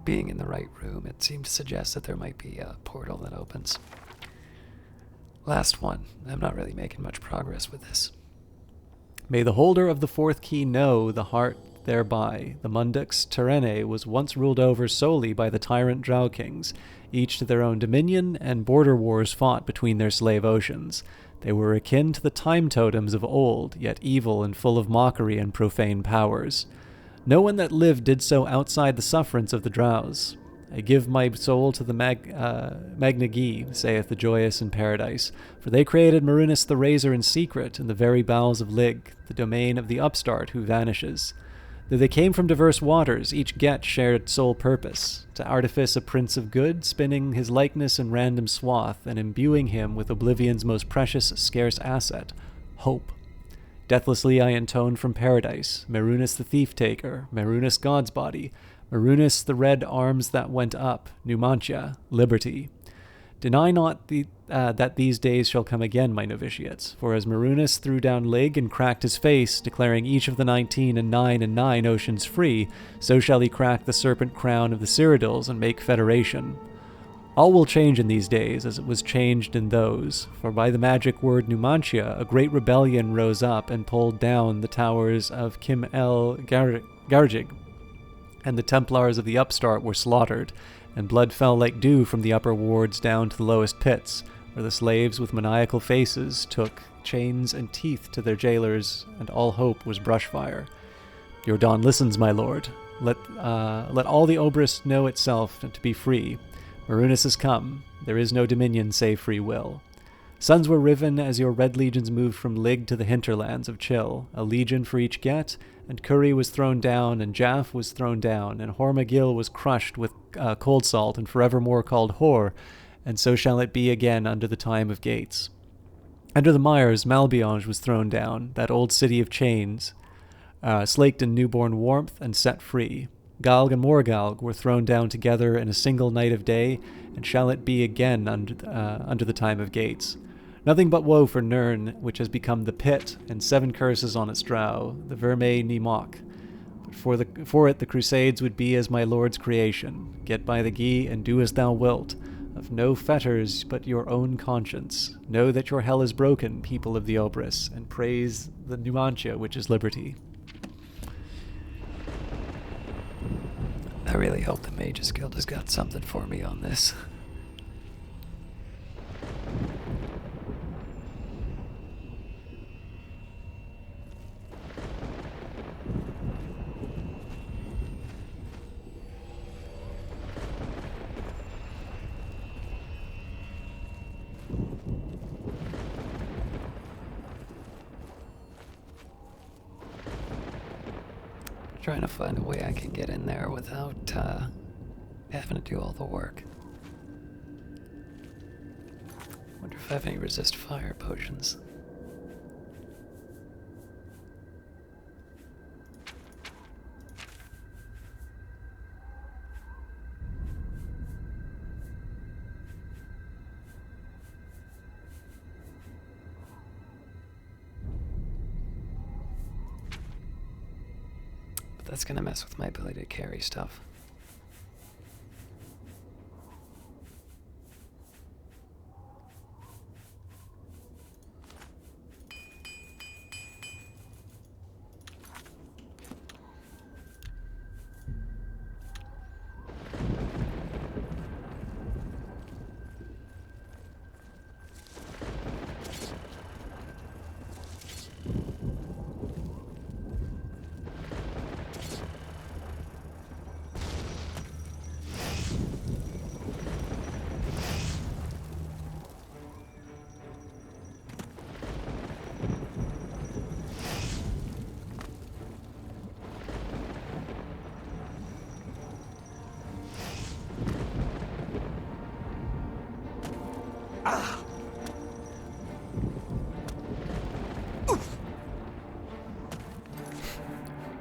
being in the right room, it seemed to suggest that there might be a portal that opens. Last one. I'm not really making much progress with this. May the holder of the fourth key know the heart thereby. The Mundux Terene was once ruled over solely by the tyrant Drow kings, each to their own dominion, and border wars fought between their slave oceans. They were akin to the time totems of old, yet evil and full of mockery and profane powers. No one that lived did so outside the sufferance of the Drows. I give my soul to the Magnagi, saith the joyous in paradise, for they created Marunis the Razor in secret in the very bowels of Lig, the domain of the upstart who vanishes. Though they came from diverse waters, each get shared sole purpose, to artifice a prince of good, spinning his likeness in random swath, and imbuing him with Oblivion's most precious, scarce asset, hope. Deathlessly I intone from paradise, Marunis the thief-taker, Marunis God's body, Marunis the red arms that went up, Numantia, liberty. Deny not that these days shall come again, my novitiates, for as Marunis threw down Lig and cracked his face, declaring each of the 19 and 9 and 9 oceans free, so shall he crack the serpent crown of the Cyrodiils and make federation. All will change in these days, as it was changed in those, for by the magic word Numantia, a great rebellion rose up and pulled down the towers of Kim El Garjig, and the Templars of the upstart were slaughtered, and blood fell like dew from the upper wards down to the lowest pits, where the slaves with maniacal faces took chains and teeth to their jailers, and all hope was brushfire. Your dawn listens, my lord. Let all the Obris know itself to be free. Marunis has come. There is no dominion save free will. Suns were riven as your red legions moved from Lig to the hinterlands of Chill, a legion for each get, and Curry was thrown down, and Jaff was thrown down, and Hormagil was crushed with cold salt, and forevermore called Hor, and so shall it be again under the time of gates. Under the mires, Malbionge was thrown down, that old city of chains, slaked in newborn warmth and set free. Galg and Morgalg were thrown down together in a single night of day, and shall it be again under the time of gates. Nothing but woe for Nirn, which has become the pit, and 7 curses on its drow, the Verme ni Mok. For it the crusades would be as my lord's creation. Get by the Gi and do as thou wilt. Of no fetters but your own conscience. Know that your hell is broken, people of the Obris, and praise the Numantia, which is liberty. I really hope the Mages Guild has got something for me on this. Trying to find a way I can get in there without having to do all the work. Wonder if I have any resist fire potions. That's gonna mess with my ability to carry stuff.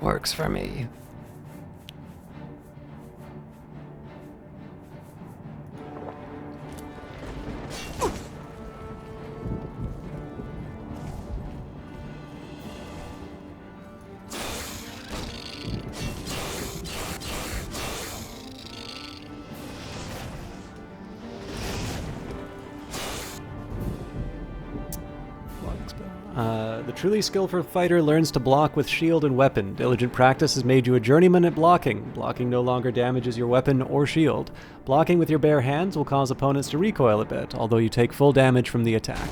Works for me. The truly skillful fighter learns to block with shield and weapon. Diligent practice has made you a journeyman at blocking. Blocking no longer damages your weapon or shield. Blocking with your bare hands will cause opponents to recoil a bit, although you take full damage from the attack.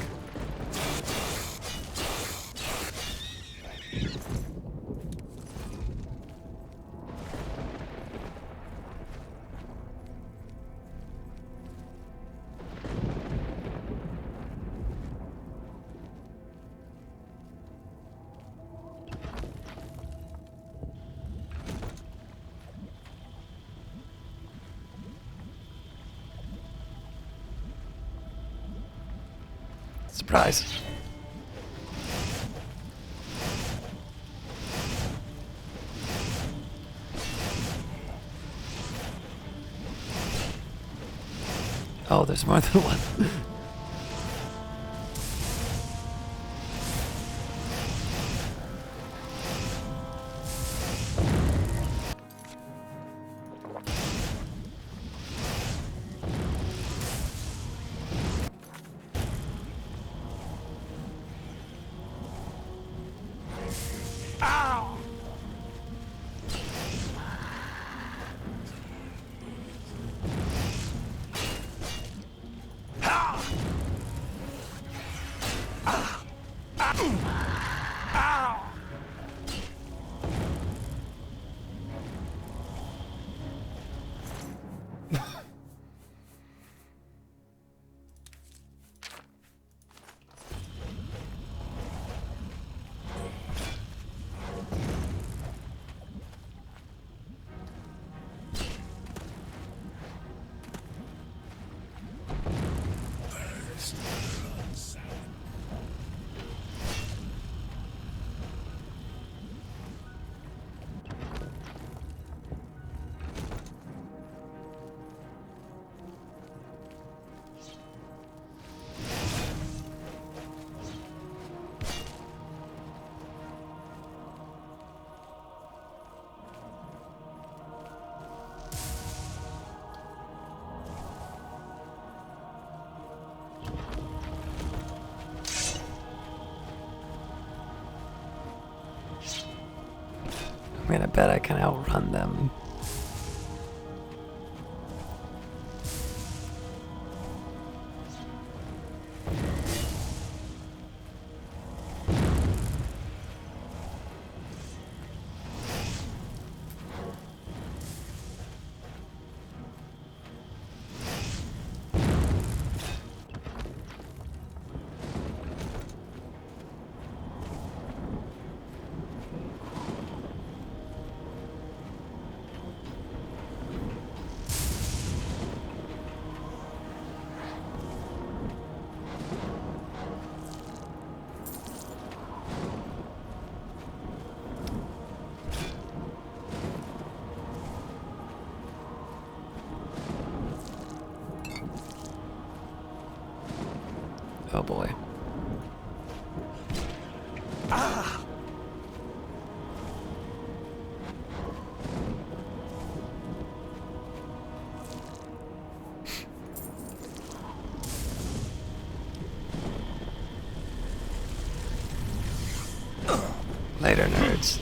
Surprise. Oh, there's more than one. Man, I bet I can outrun them. Oh boy. Ah! Later, nerds.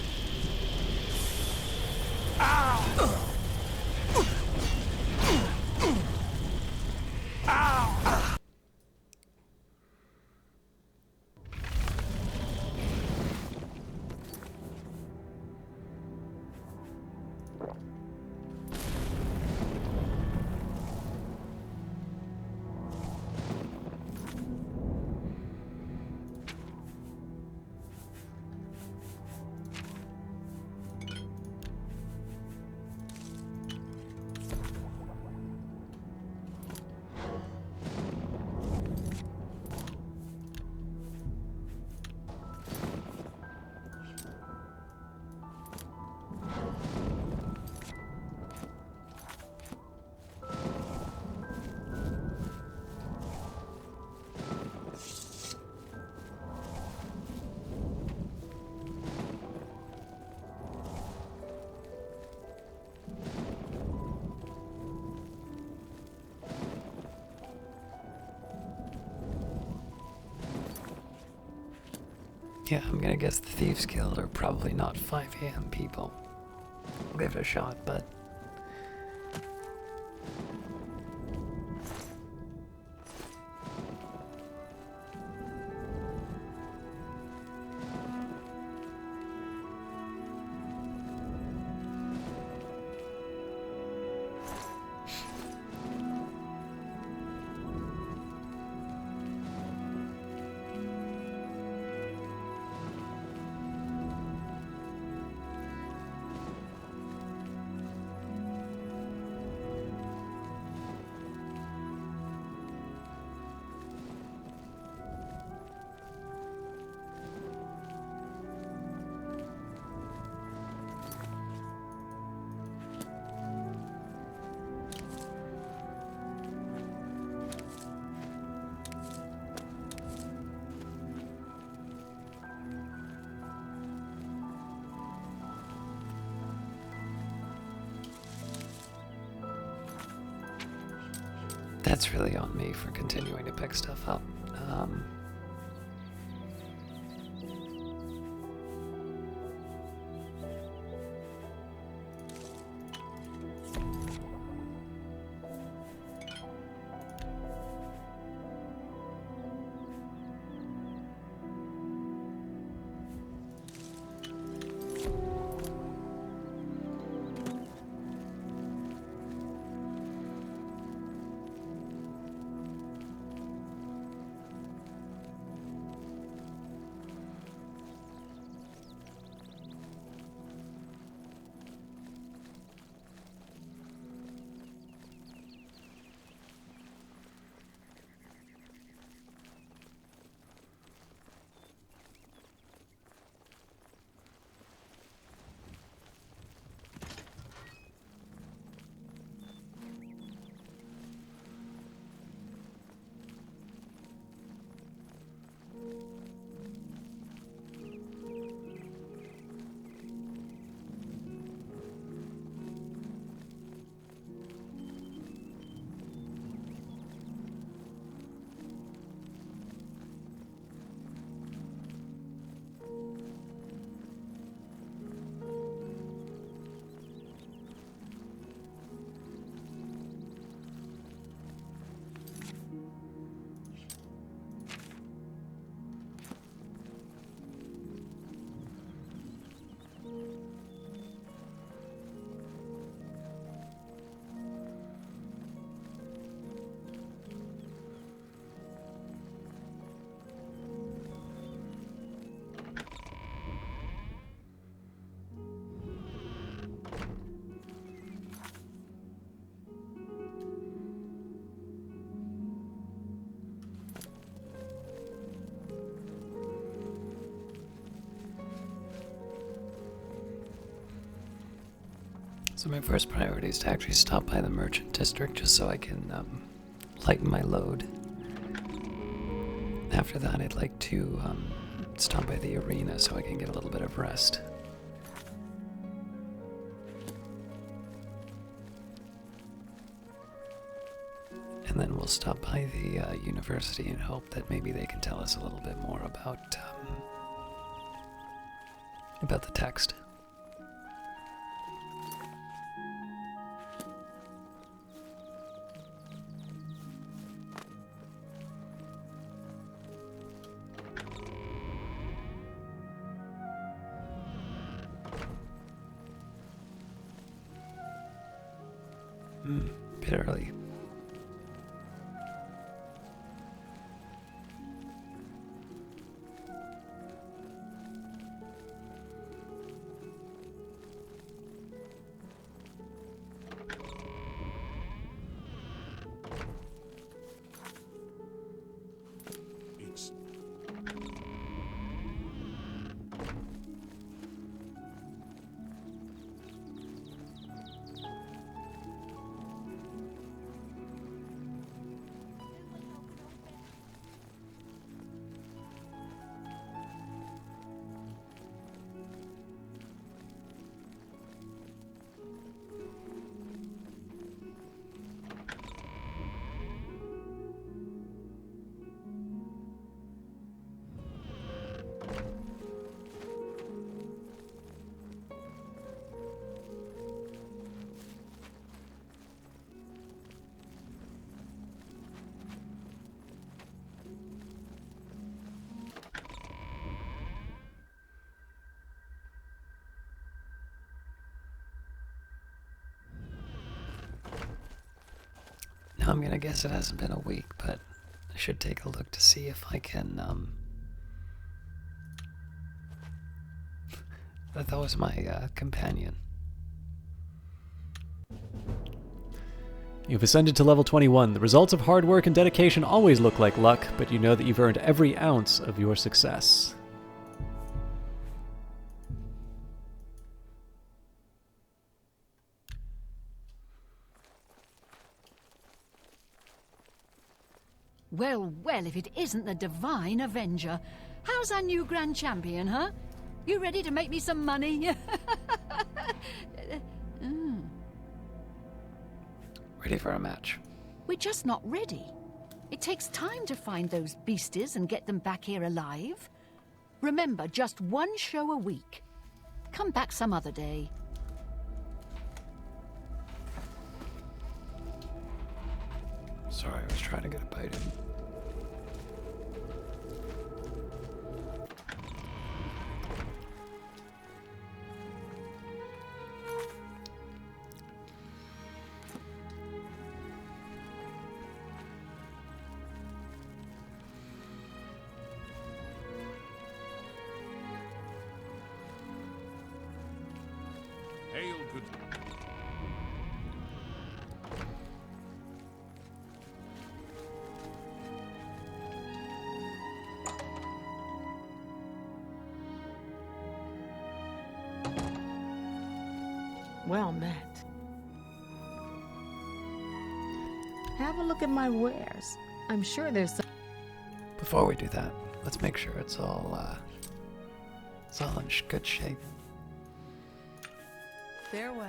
Yeah, I'm gonna guess the Thieves Guild are probably not 5 a.m. people. I'll give it a shot, but... That's really on me for continuing to pick stuff up. So my first priority is to actually stop by the merchant district just so I can lighten my load. After that, I'd like to stop by the arena so I can get a little bit of rest. And then we'll stop by the university and hope that maybe they can tell us a little bit more about the text. Bit early. Now I'm gonna guess it hasn't been a week, but I should take a look to see if I can, that was my, companion. You've ascended to level 21. The results of hard work and dedication always look like luck, but you know that you've earned every ounce of your success. Well, well, if it isn't the Divine Avenger. How's our new Grand Champion, huh? You ready to make me some money? Ready for a match. We're just not ready. It takes time to find those beasties and get them back here alive. Remember, just one show a week. Come back some other day. Sorry, I was trying to get a bite in. Hail, good. Well met. Have a look at my wares. I'm sure there's some... Before we do that, let's make sure it's all in good shape. Farewell.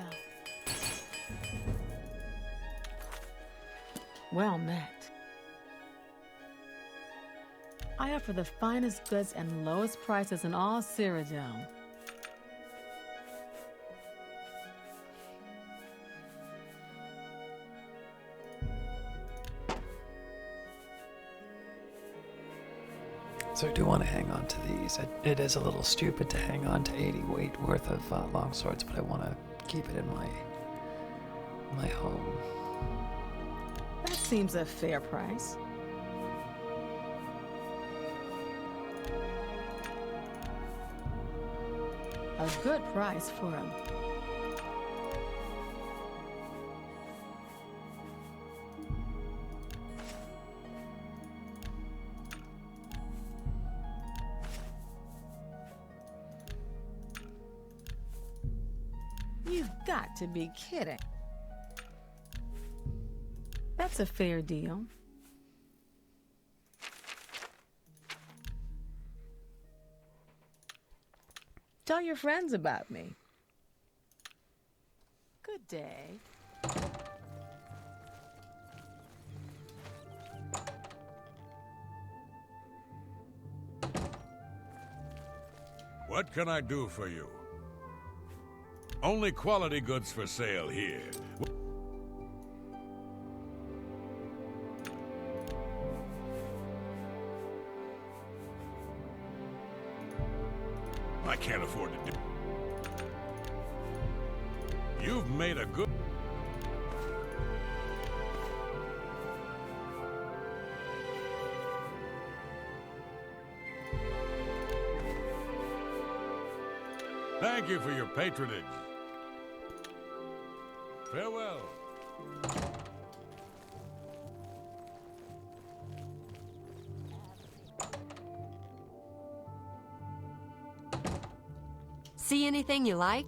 Well met. I offer the finest goods and lowest prices in all Cyrodiil. So I do want to hang on to these. It is a little stupid to hang on to 80 weight worth of longswords, but I want to keep it in my home. That seems a fair price. A good price for him. You've got to be kidding. That's a fair deal. Tell your friends about me. Good day. What can I do for you? Only quality goods for sale here. I can't afford to do. You've made a good... Thank you for your patronage. Farewell. See anything you like?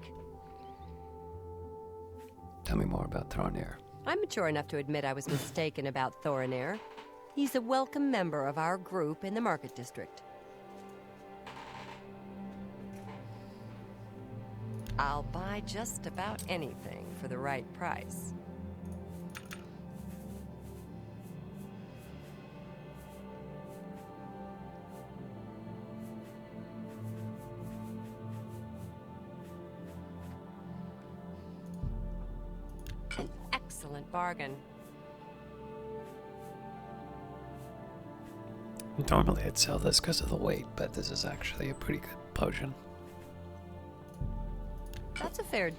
Tell me more about Thornir. I'm mature enough to admit I was mistaken about Thorinir. He's a welcome member of our group in the Market District. I'll buy just about anything for the right price. An excellent bargain. Normally I'd sell this because of the weight, but this is actually a pretty good potion. That's a fair...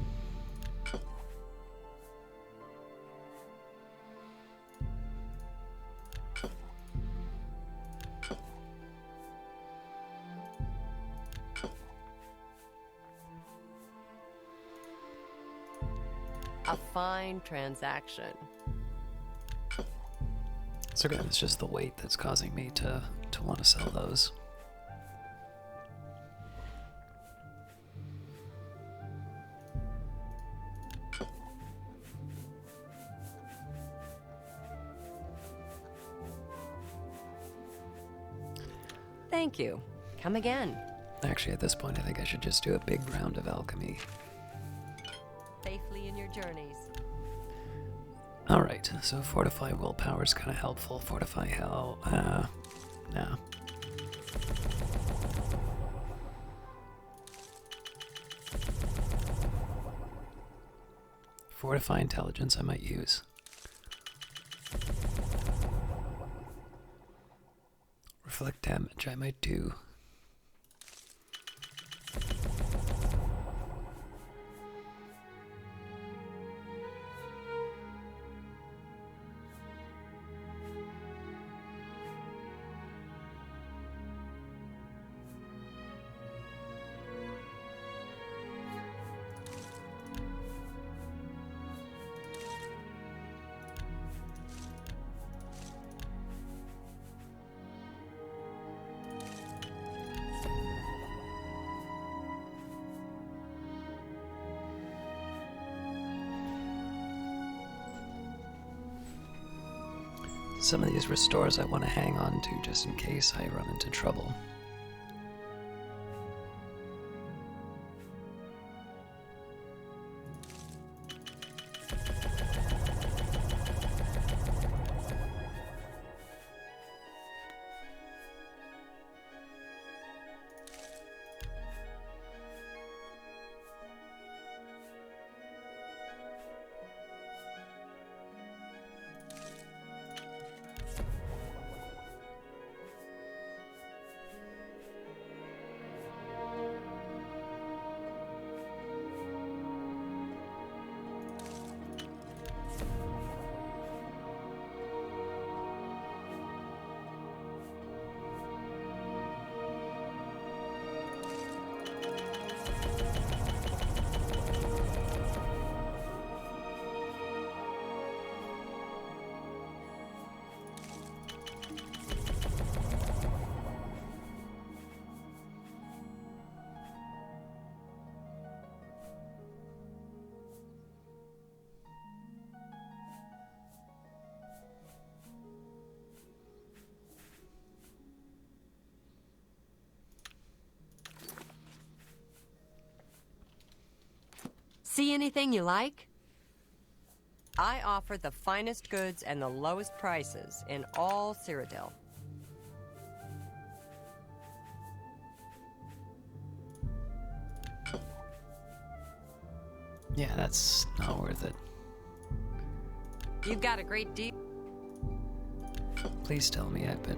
a fine transaction. So again, it's just the weight that's causing me to want to sell those. Thank you. Come again. Actually, at this point, I think I should just do a big round of alchemy. Safely in your journeys. Alright, so fortify willpower is kind of helpful. Fortify hell, no. Fortify intelligence I might use. Reflect damage I might do. Some of these restores I want to hang on to just in case I run into trouble. See anything you like? I offer the finest goods and the lowest prices in all Cyrodiil. Yeah, that's not worth it. You've got a great deal. Please tell me I've been...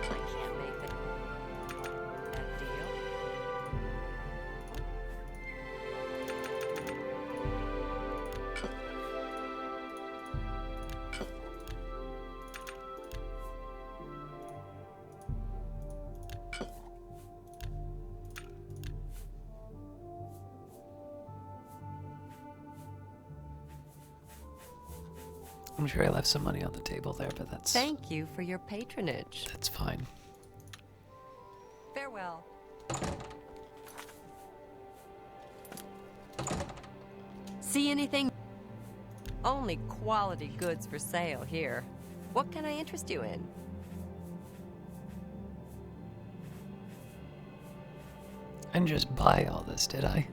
I can't make that deal. I'm sure I left some money on the table there, but that's... Thank you for your patronage. That's fine. Farewell. See anything? Only quality goods for sale here. What can I interest you in? I didn't just buy all this, did I?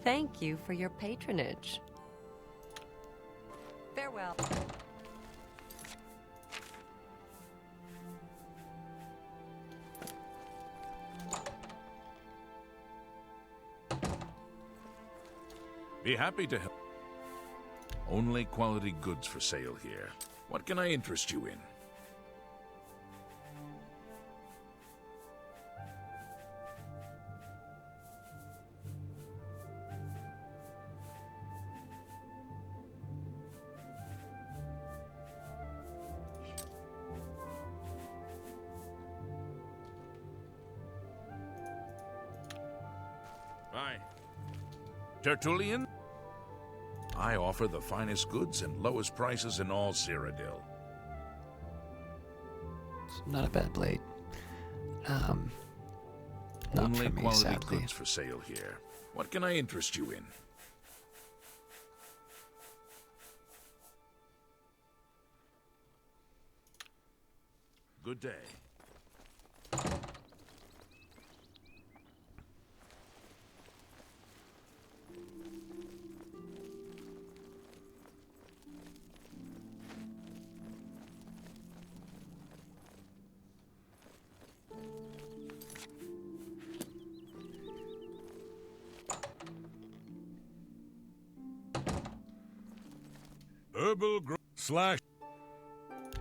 Thank you for your patronage. Farewell. Be happy to help. Only quality goods for sale here. What can I interest you in? Bye. Tertullian? I offer the finest goods and lowest prices in all Cyrodiil. It's not a bad blade. Not Only for me, quality sadly. goods for sale here. What can I interest you in? Good day. Herbal slash.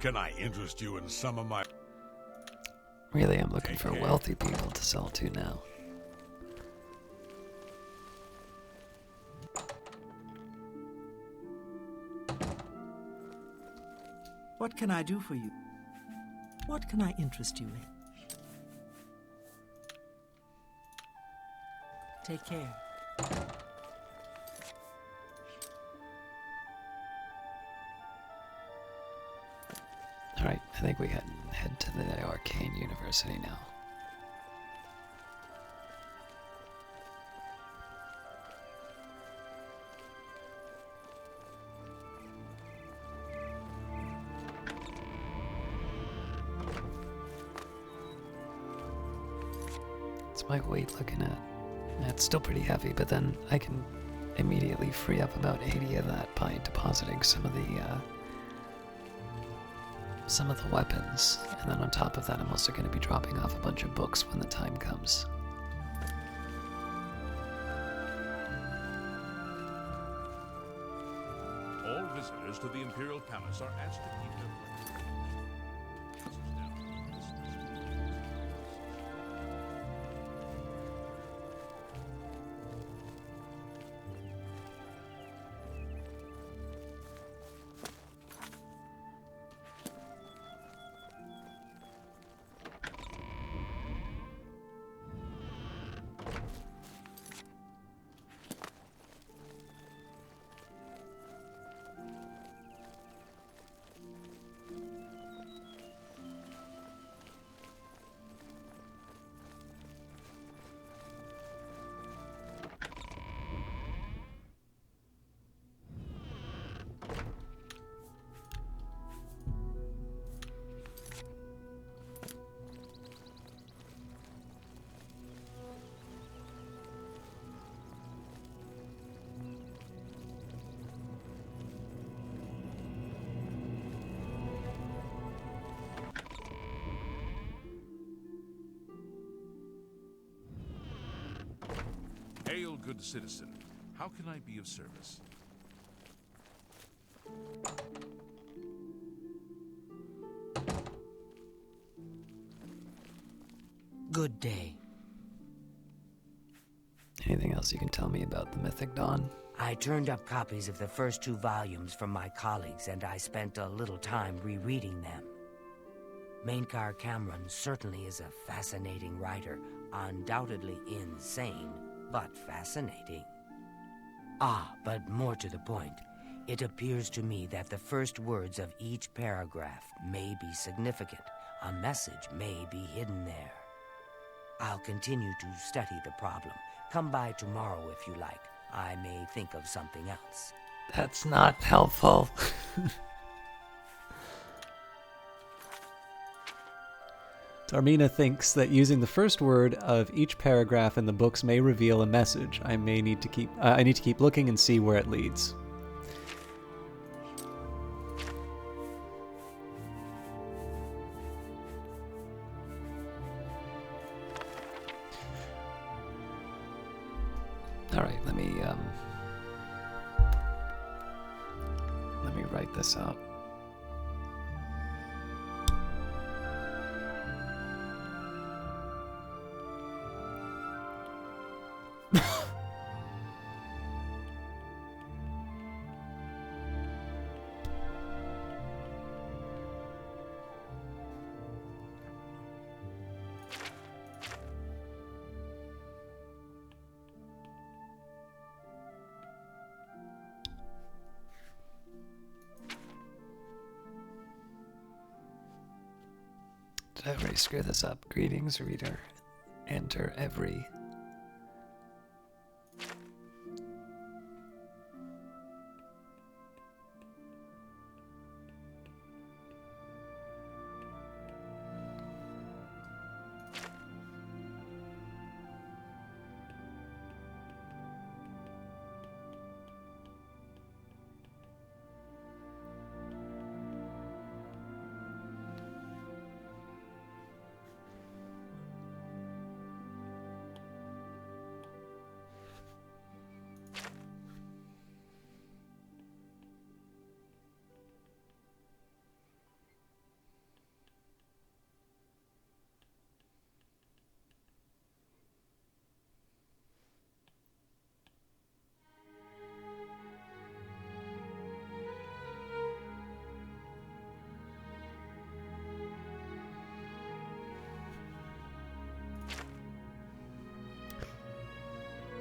Can I interest you in some of my... Really, I'm looking for wealthy people to sell to now. What can I do for you? What can I interest you in? Take care. Alright, I think we can head to the Arcane University now. What's my weight looking at? It's still pretty heavy, but then I can immediately free up about 80 of that by depositing some of the weapons, and then on top of that I'm also going to be dropping off a bunch of books when the time comes. All visitors to the Imperial Palace are asked to keep their places. loyal good citizen. How can I be of service? Good day. Anything else you can tell me about the Mythic Dawn? I turned up copies of the first 2 volumes from my colleagues, and I spent a little time rereading them. Mainkar Cameron certainly is a fascinating writer, undoubtedly insane, but fascinating. But more to the point, it appears to me that the first words of each paragraph may be significant. A message may be hidden there. I'll continue to study the problem. Come by tomorrow if you like. I may think of something else. That's not helpful. Tarmina thinks that using the first word of each paragraph in the books may reveal a message. I need to keep looking and see where it leads. All right, let me write this out. Did I already screw this up? Greetings, reader. Enter every.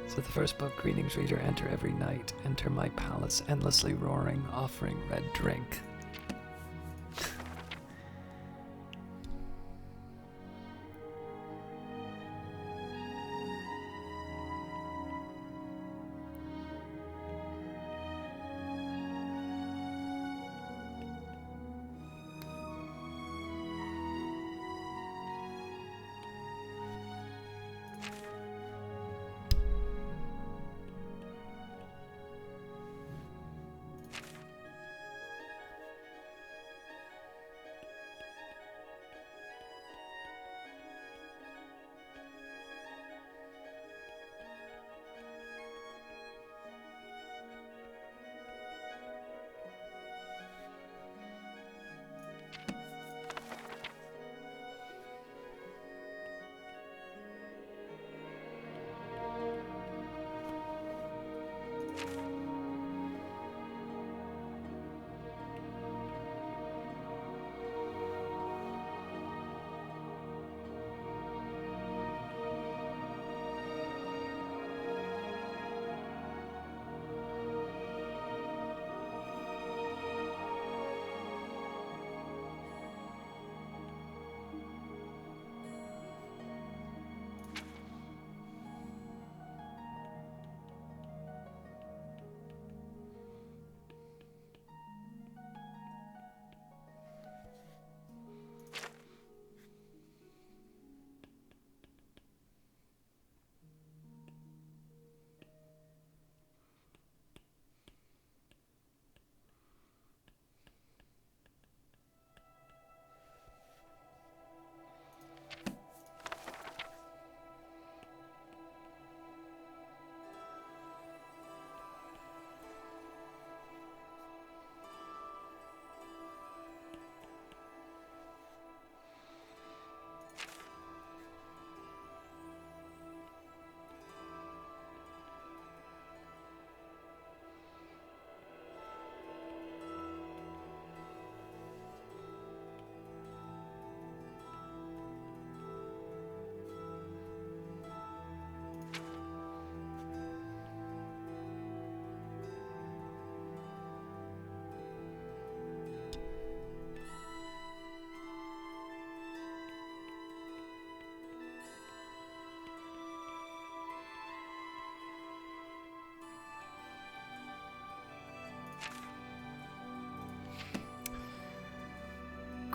So the first book, Greetings Reader, enter every night, enter my palace endlessly roaring, offering red drink.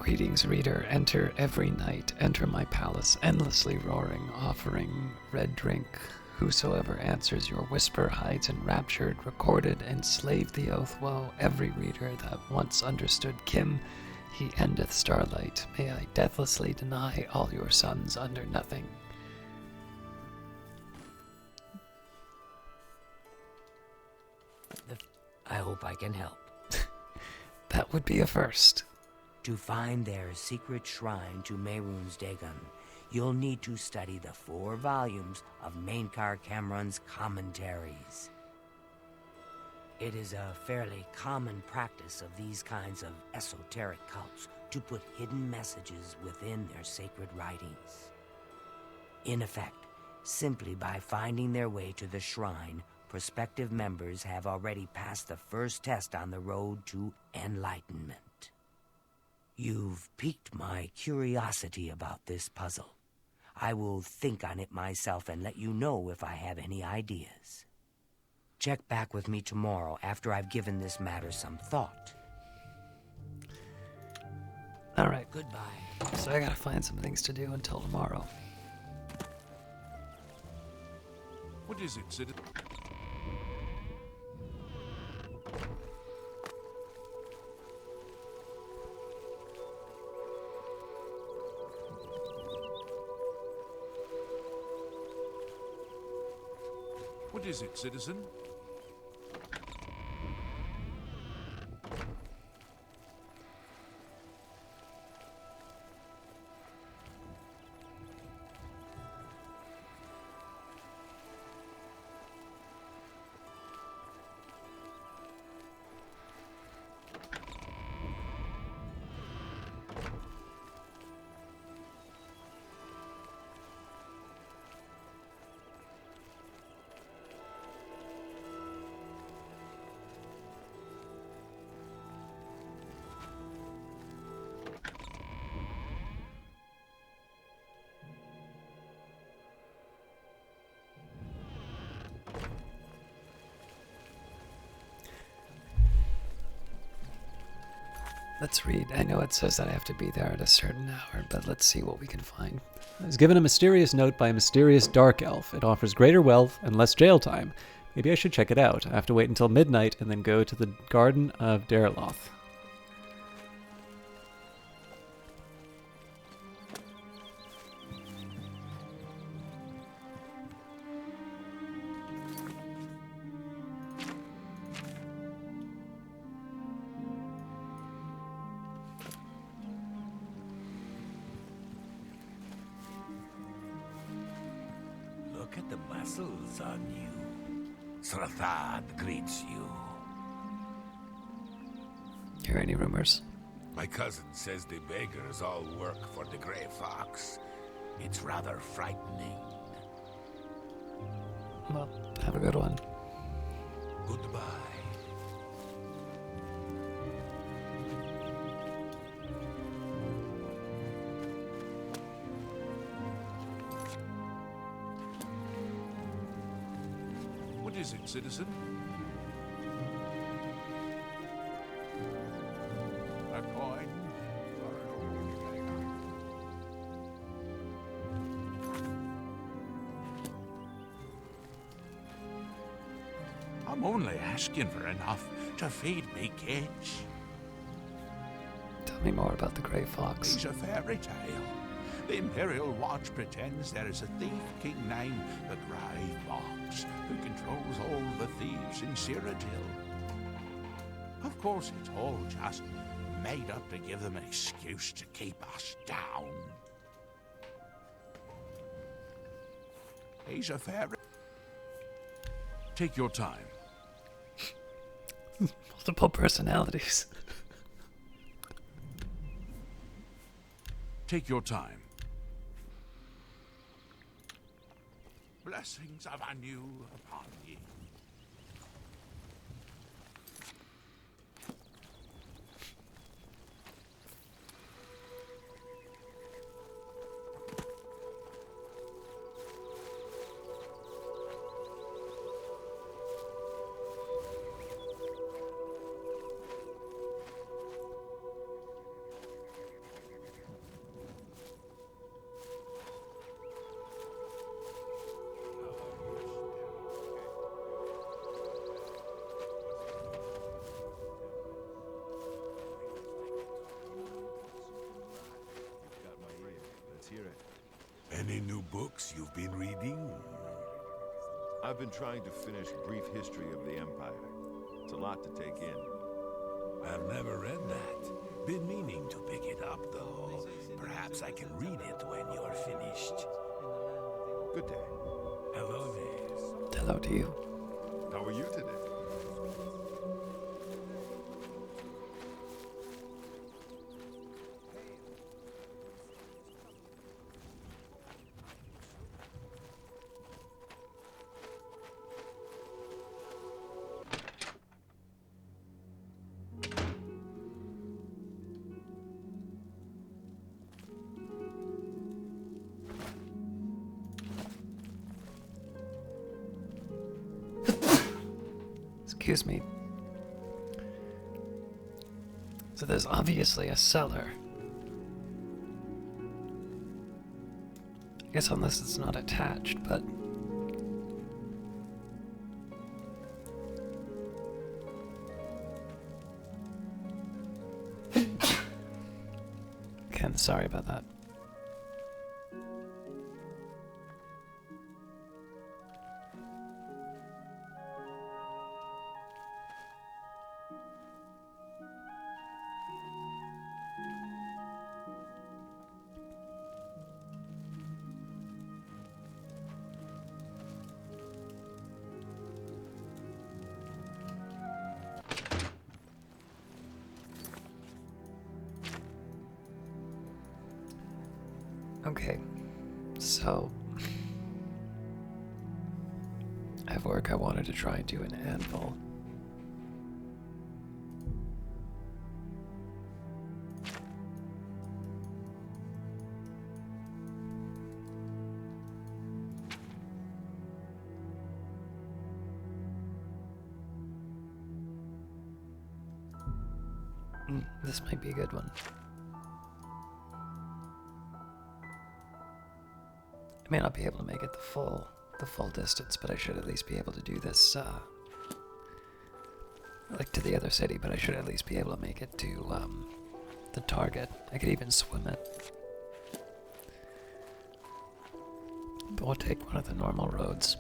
Greetings, reader. Enter every night. Enter my palace, endlessly roaring, offering red drink. Whosoever answers your whisper hides enraptured, recorded, enslaved the oath. Woe, every reader that once understood Kim, he endeth starlight. May I deathlessly deny all your sons under nothing. I hope I can help. That would be a first. To find their secret shrine to Mehrunes Dagon, you'll need to study the 4 volumes of Mainkar Cameron's commentaries. It is a fairly common practice of these kinds of esoteric cults to put hidden messages within their sacred writings. In effect, simply by finding their way to the shrine, prospective members have already passed the first test on the road to enlightenment. You've piqued my curiosity about this puzzle. I will think on it myself and let you know if I have any ideas. Check back with me tomorrow after I've given this matter some thought. All right. Goodbye. So I gotta find some things to do until tomorrow. What is it, citizen? What is it, citizen? Let's read. I know it says that I have to be there at a certain hour, but let's see what we can find. I was given a mysterious note by a mysterious dark elf. It offers greater wealth and less jail time. Maybe I should check it out. I have to wait until midnight and then go to the Garden of Dariloth. Look at the muscles on you. Srathad greets you. Hear any rumors? My cousin says the beggars all work for the Grey Fox. It's rather frightening. Well, have a good one. Goodbye. What is it, citizen? A coin or an old dagger? I'm only asking for enough to feed me kids. Tell me more about the Grey Fox. It's a fairy tale. The Imperial Watch pretends there is a thief king named the Grey Fox who controls all the thieves in Cyrodiil. Of course, it's all just made up to give them an excuse to keep us down. He's a fairy. Take your time. Multiple personalities. Take your time. Blessings of Anu upon ye. Any new books you've been reading? I've been trying to finish Brief History of the Empire. It's a lot to take in. I've never read that. Been meaning to pick it up, though. Perhaps I can read it when you're finished. Good day. Hello there. Hello to you. How are you today? Excuse me. So there's obviously a cellar. I guess unless it's not attached, but... Again, sorry about that. Okay, so I have work I wanted to try and do an anvil. This might be a good one. I may not be able to make it the full distance, but I should at least be able to do this, like to the other city, but I should at least be able to make it to, the target. I could even swim it. But we'll take one of the normal roads.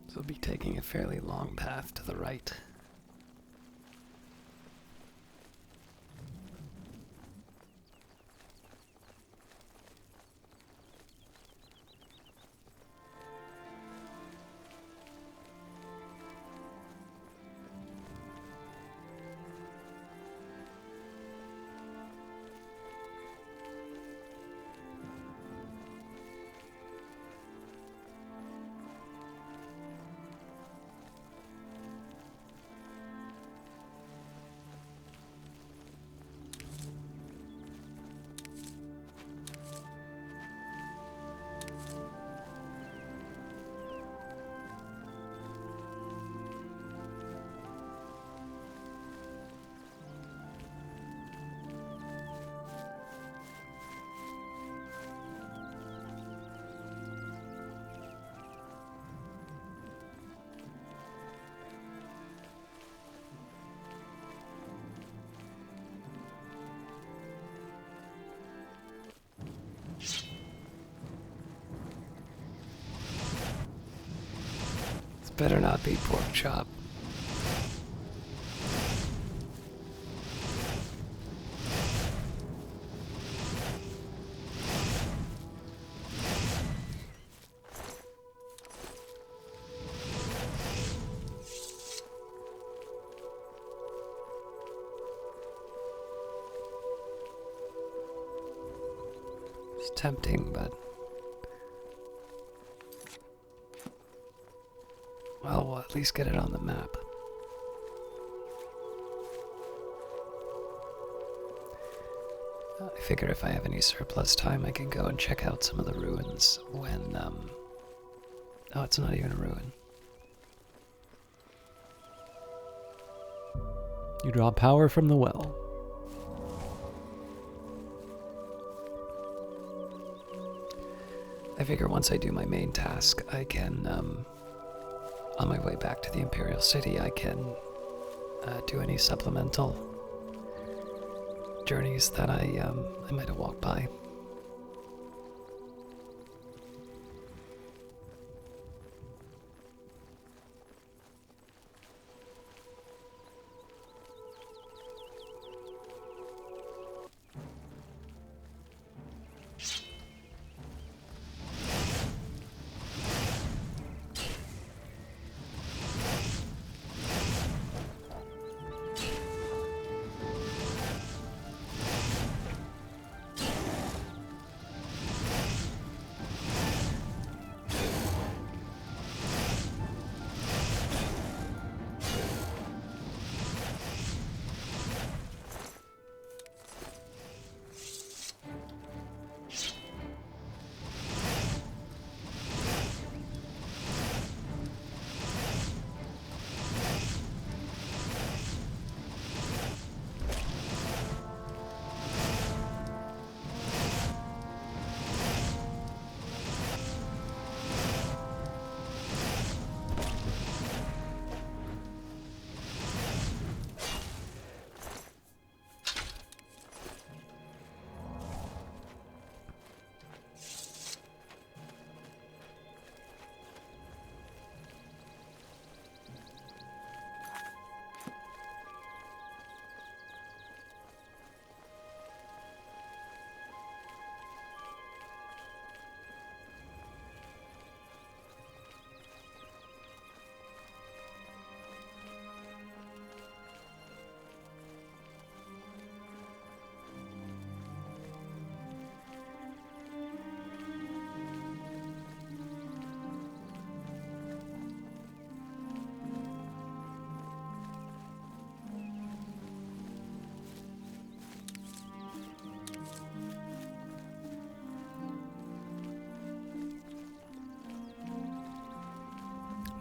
So we'll be taking a fairly long path to the right. Better not be pork chop. It's tempting, but... well, we'll at least get it on the map. I figure if I have any surplus time, I can go and check out some of the ruins when, oh, it's not even a ruin. You draw power from the well. I figure once I do my main task, I can, on my way back to the Imperial City, I can do any supplemental journeys that I might have walked by.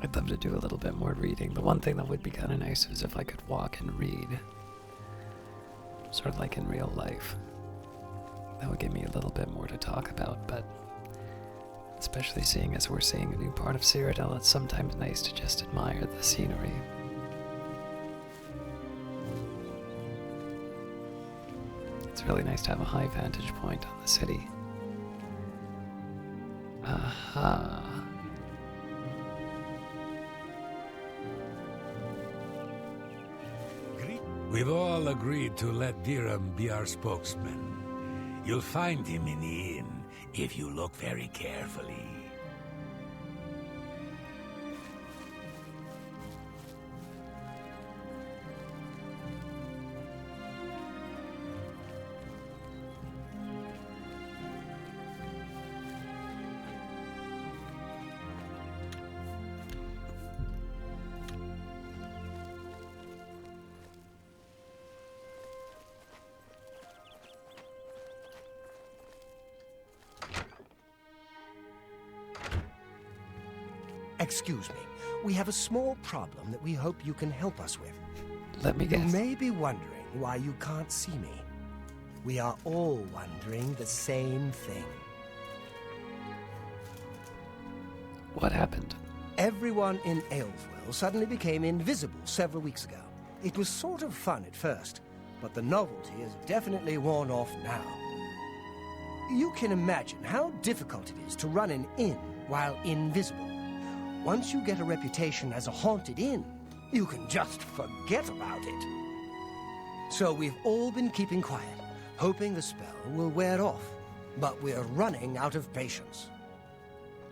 I'd love to do a little bit more reading. The one thing that would be kind of nice is if I could walk and read. Sort of like in real life. That would give me a little bit more to talk about, but especially seeing as we're seeing a new part of Cyrodiil, it's sometimes nice to just admire the scenery. It's really nice to have a high vantage point on the city. Aha. We've all agreed to let Dirham be our spokesman. You'll find him in the inn if you look very carefully. Excuse me. We have a small problem that we hope you can help us with. Let me guess. You may be wondering why you can't see me. We are all wondering the same thing. What happened? Everyone in Ayleswell suddenly became invisible several weeks ago. It was sort of fun at first, but the novelty has definitely worn off now. You can imagine how difficult it is to run an inn while invisible. once you get a reputation as a haunted inn, you can just forget about it. So we've all been keeping quiet, hoping the spell will wear off. But we're running out of patience.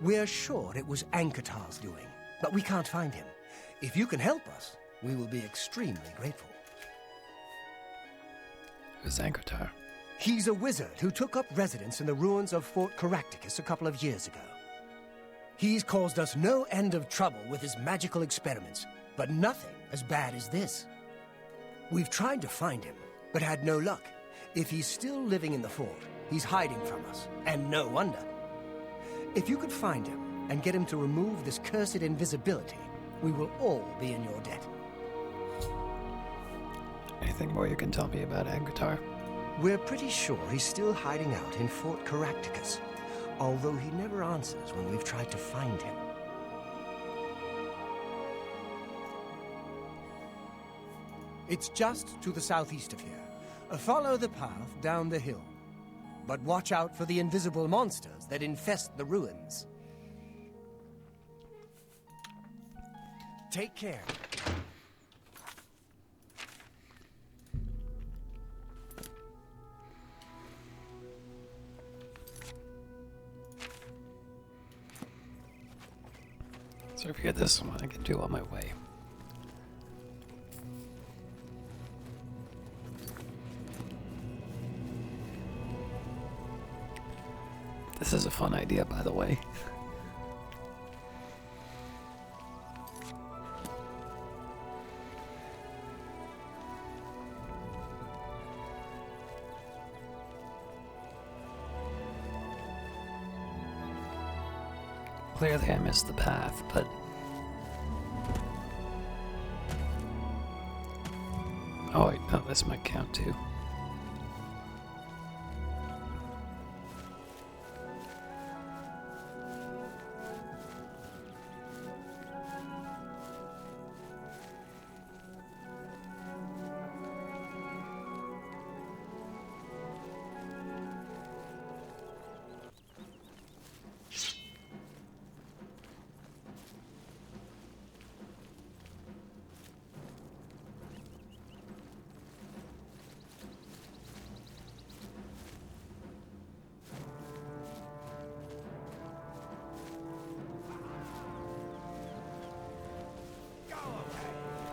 We're sure it was Ankatar's doing, but we can't find him. If you can help us, we will be extremely grateful. Who's Ankatar? He's a wizard who took up residence in the ruins of Fort Caractacus a couple of years ago. He's caused us no end of trouble with his magical experiments, but nothing as bad as this. We've tried to find him, but had no luck. If he's still living in the fort, he's hiding from us, and no wonder. If you could find him and get him to remove this cursed invisibility, we will all be in your debt. Anything more you can tell me about Ankatar? We're pretty sure he's still hiding out in Fort Caractacus, although he never answers when we've tried to find him. It's just to the southeast of here. Follow the path down the hill. But watch out for the invisible monsters that infest the ruins. Take care. So if you get this one, I can do on my way. This is a fun idea, by the way. Clearly I missed the path, but... Oh wait, no, this might count too.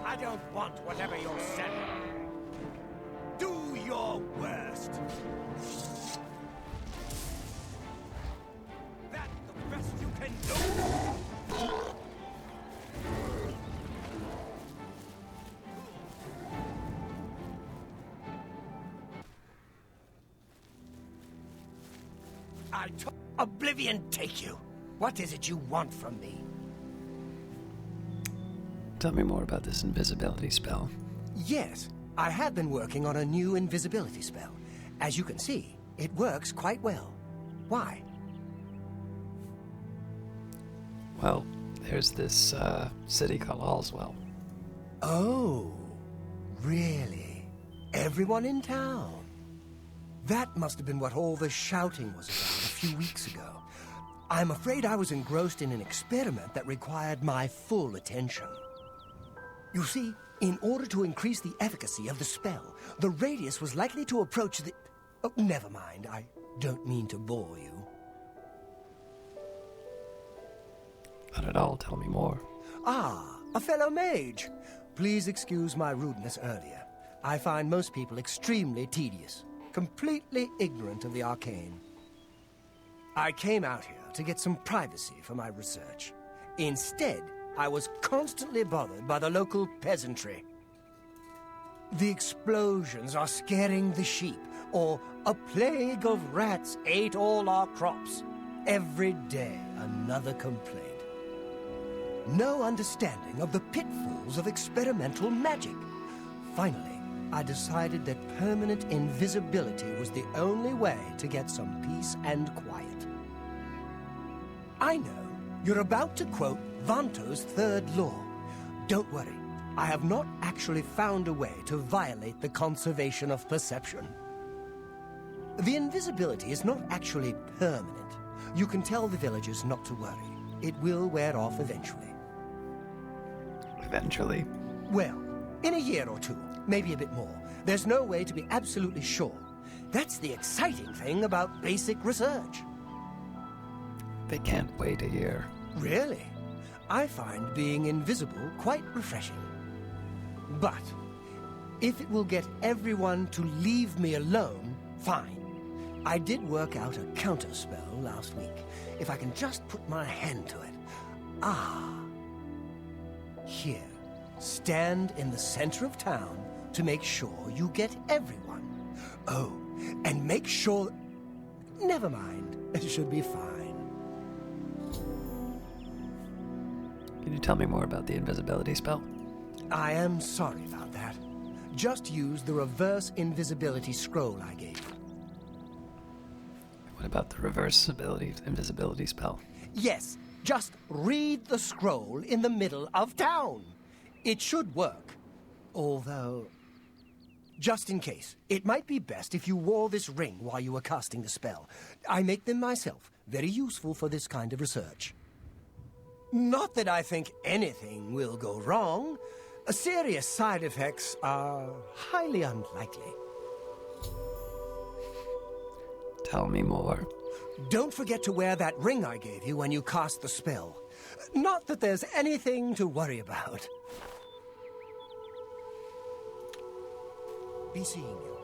I don't want whatever you're selling. Do your worst. That's the best you can do. Oblivion take you. What is it you want from me? Tell me more about this invisibility spell. Yes, I have been working on a new invisibility spell. As you can see, it works quite well. Why? Well, there's this city called Allswell. Oh, really? Everyone in town? That must have been what all the shouting was about a few weeks ago. I'm afraid I was engrossed in an experiment that required my full attention. You see, in order to increase the efficacy of the spell, the radius was likely to approach the... Oh, never mind, I don't mean to bore you. Not at all, tell me more. Ah, a fellow mage. Please excuse my rudeness earlier. I find most people extremely tedious, completely ignorant of the arcane. I came out here to get some privacy for my research. Instead, I was constantly bothered by the local peasantry. The explosions are scaring the sheep, or a plague of rats ate all our crops. Every day, another complaint. No understanding of the pitfalls of experimental magic. Finally, I decided that permanent invisibility was the only way to get some peace and quiet. I know you're about to quote Vanto's third law. Don't worry, I have not actually found a way to violate the conservation of perception. The invisibility is not actually permanent. You can tell the villagers not to worry. it will wear off eventually. Eventually. Well, in a year or two, maybe a bit more. There's no way to be absolutely sure. That's the exciting thing about basic research. They can't wait a year. Really? I find being invisible quite refreshing. But if it will get everyone to leave me alone, fine. I did work out a counterspell last week. If I can just put my hand to it. Ah. Here. Stand in the center of town to make sure you get everyone. Oh, and make sure... Never mind. It should be fine. Can you tell me more about the invisibility spell? I am sorry about that. Just use the reverse invisibility scroll I gave you. What about the reverse invisibility spell? Yes, just read the scroll in the middle of town. It should work. Although, just in case, it might be best if you wore this ring while you were casting the spell. I make them myself, very useful for this kind of research. Not that I think anything will go wrong. Serious side effects are highly unlikely. Tell me more. Don't forget to wear that ring I gave you when you cast the spell. Not that there's anything to worry about. Be seeing you.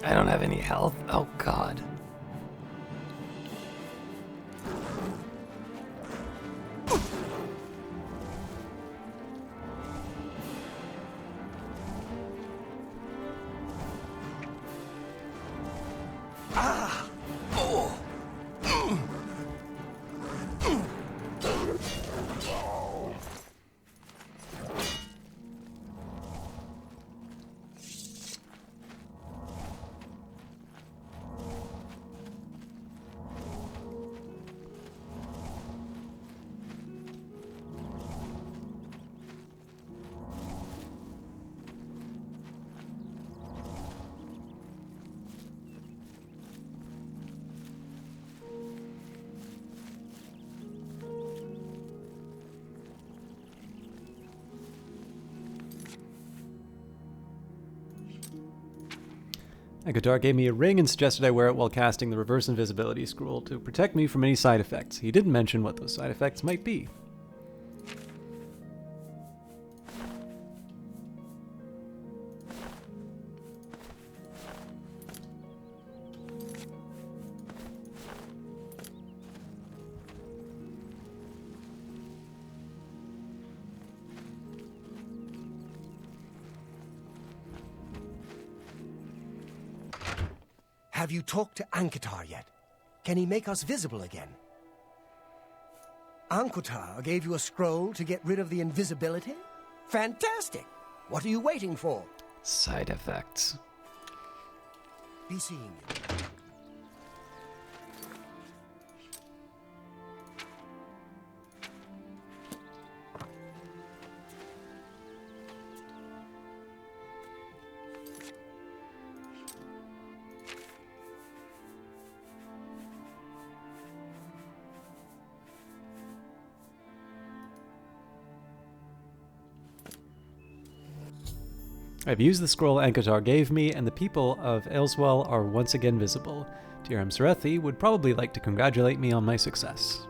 I don't have any health. Oh, God. Agadar gave me a ring and suggested I wear it while casting the reverse invisibility scroll to protect me from any side effects. He didn't mention what those side effects might be. Have you talked to Ankatar yet? Can he make us visible again? Ankatar gave you a scroll to get rid of the invisibility? Fantastic! What are you waiting for? Side effects. Be seeing you. I've used the scroll Ankatar gave me, and the people of Aelswell are once again visible. Dirham Serethi would probably like to congratulate me on my success.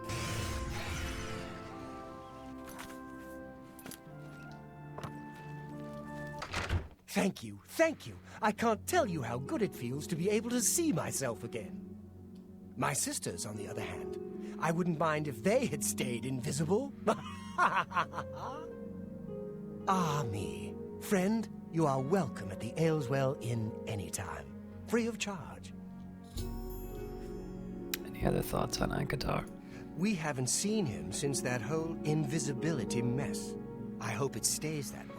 Thank you, thank you. I can't tell you how good it feels to be able to see myself again. My sisters, on the other hand, I wouldn't mind if they had stayed invisible. Ah, me. Friend, you are welcome at the Ayleswell Inn anytime. Free of charge. Any other thoughts on Ankatar? We haven't seen him since that whole invisibility mess. I hope it stays that way.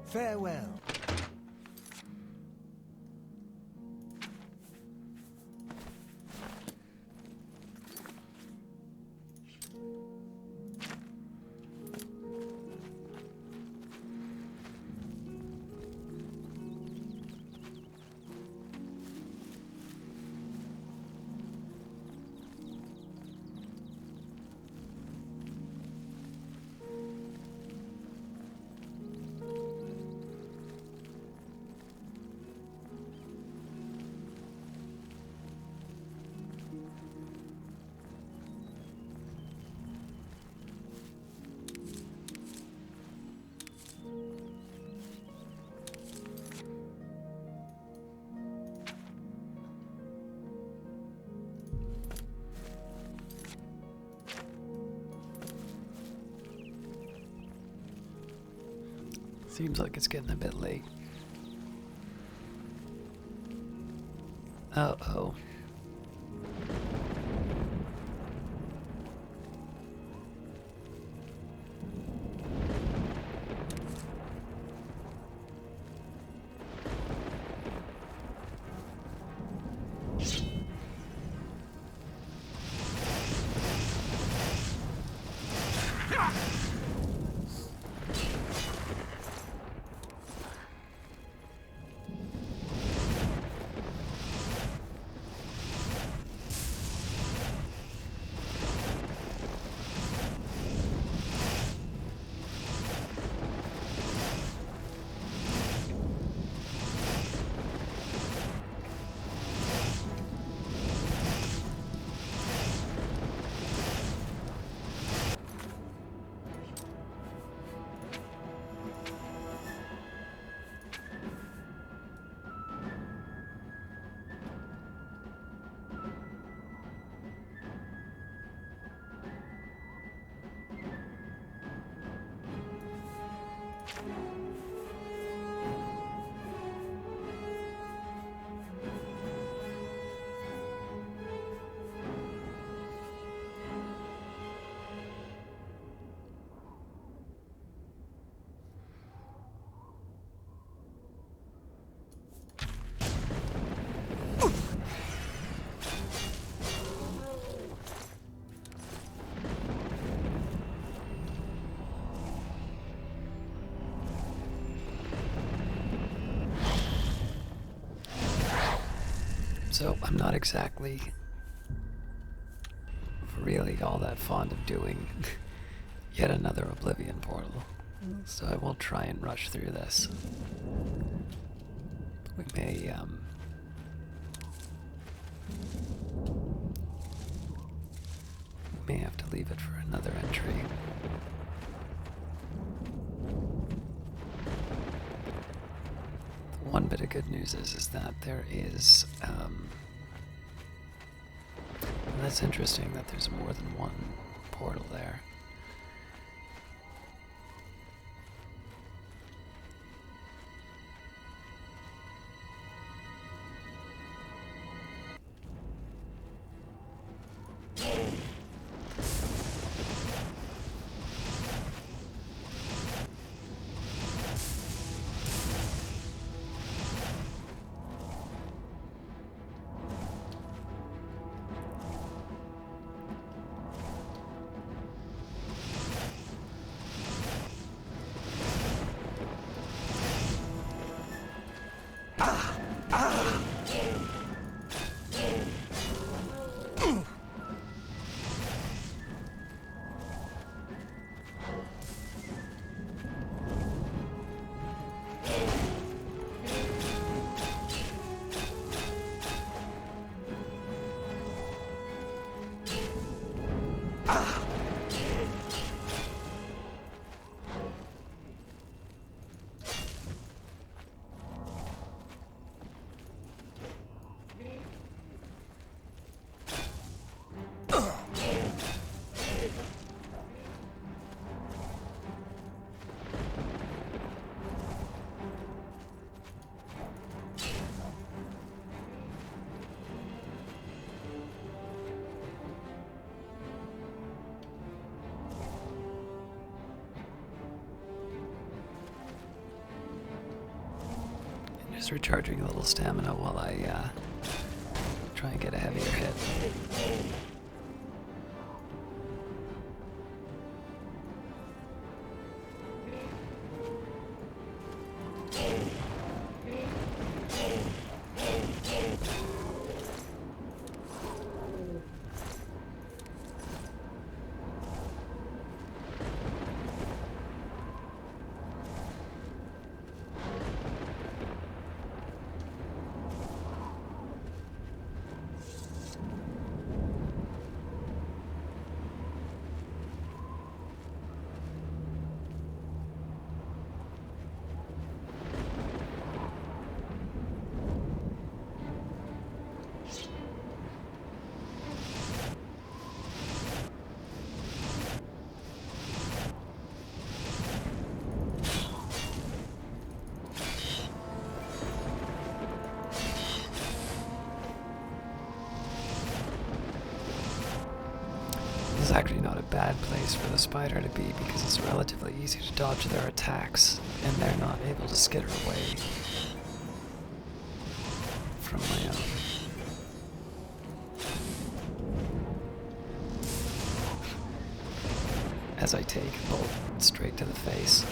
Farewell. Seems like it's getting a bit late. Uh-oh. So I'm not exactly really all that fond of doing yet another Oblivion portal, so I won't try and rush through this. We may have to leave it for another entry. The one bit of good news is that there is that's interesting that there's more than one portal there. Just recharging a little stamina while I try and get a heavier hit. This is actually not a bad place for the spider to be because it's relatively easy to dodge their attacks, and they're not able to skitter away from my own. As I take a bolt straight to the face.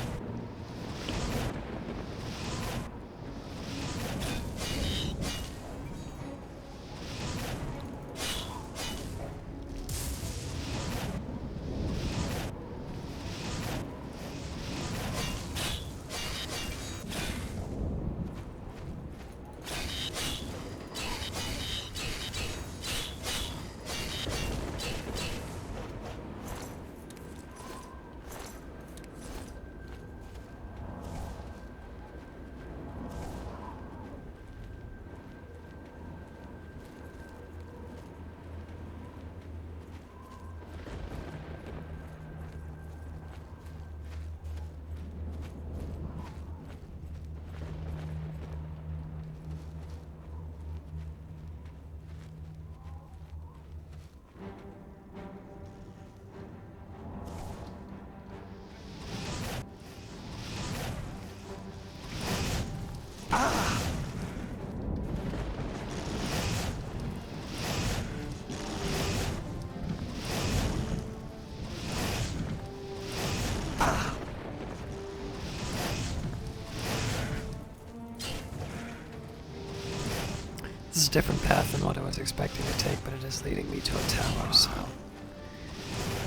This is a different path than what I was expecting to take, but it is leading me to a tower, so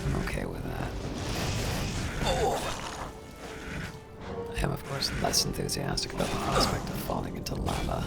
I'm okay with that. I am, of course, less enthusiastic about the prospect of falling into lava.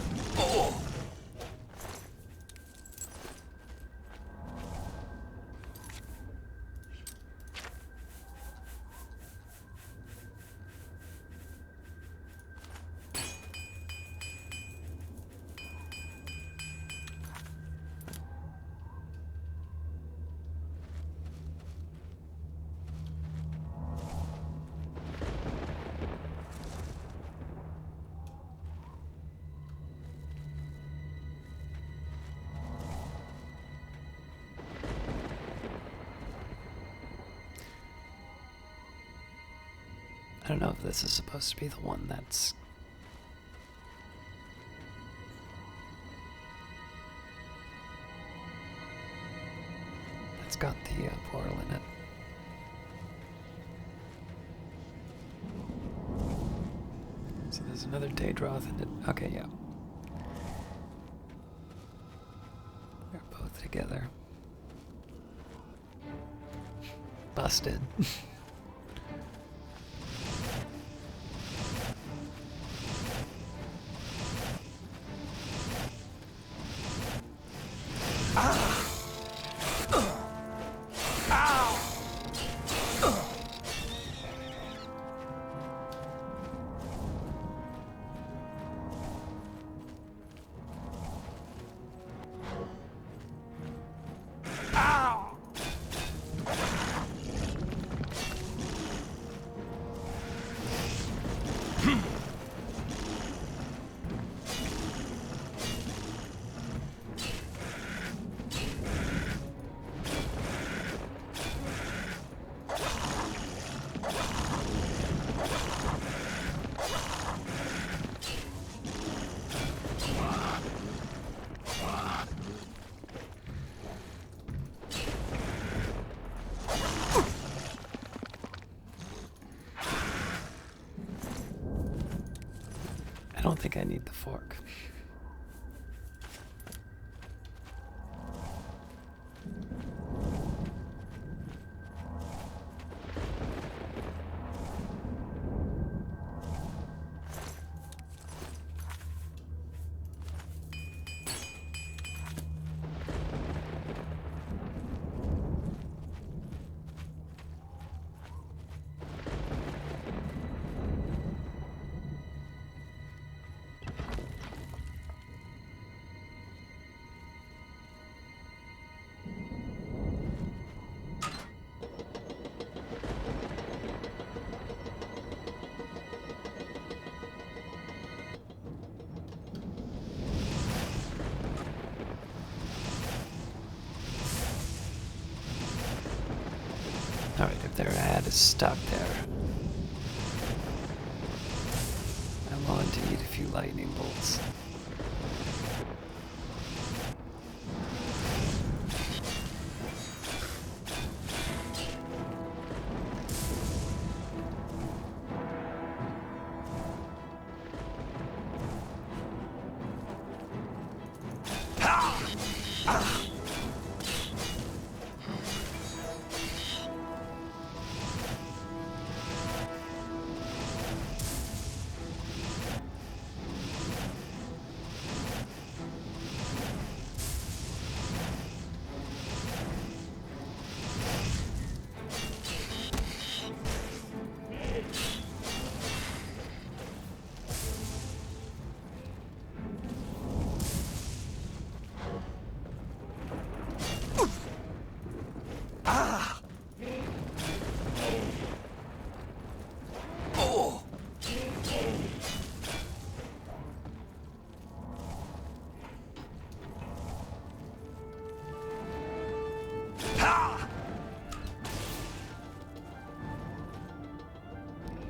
I don't know if this is supposed to be the one that's got the portal in it. So there's another Daedroth in it. Okay, yeah. They're both together. Busted. I don't think I need the fork. Alright, if their ad is stuck there, I'm willing to eat a few lightning bolts.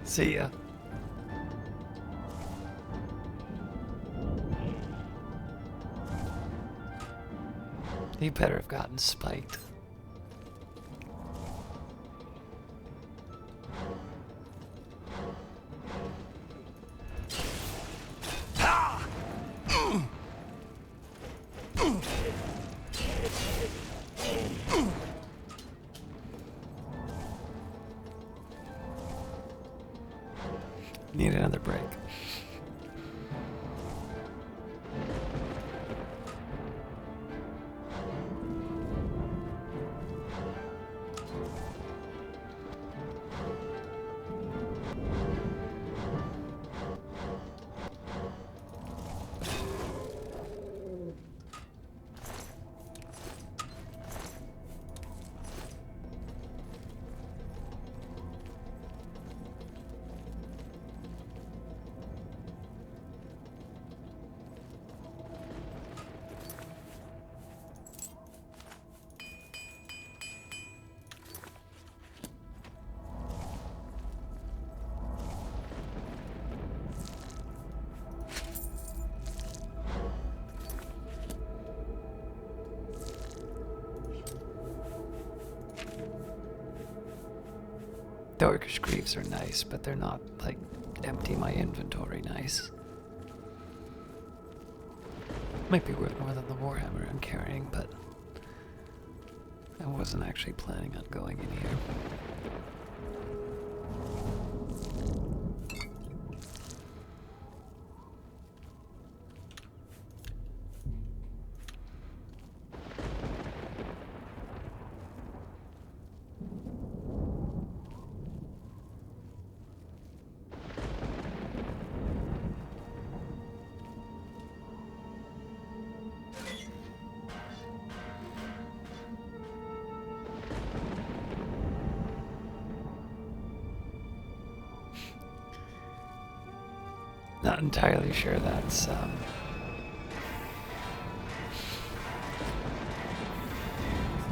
See ya. He better have gotten spiked. Need another break. The Orcish Greaves are nice, but they're not, like, empty my inventory nice. Might be worth more than the Warhammer I'm carrying, but I wasn't actually planning on going in here. Not entirely sure that's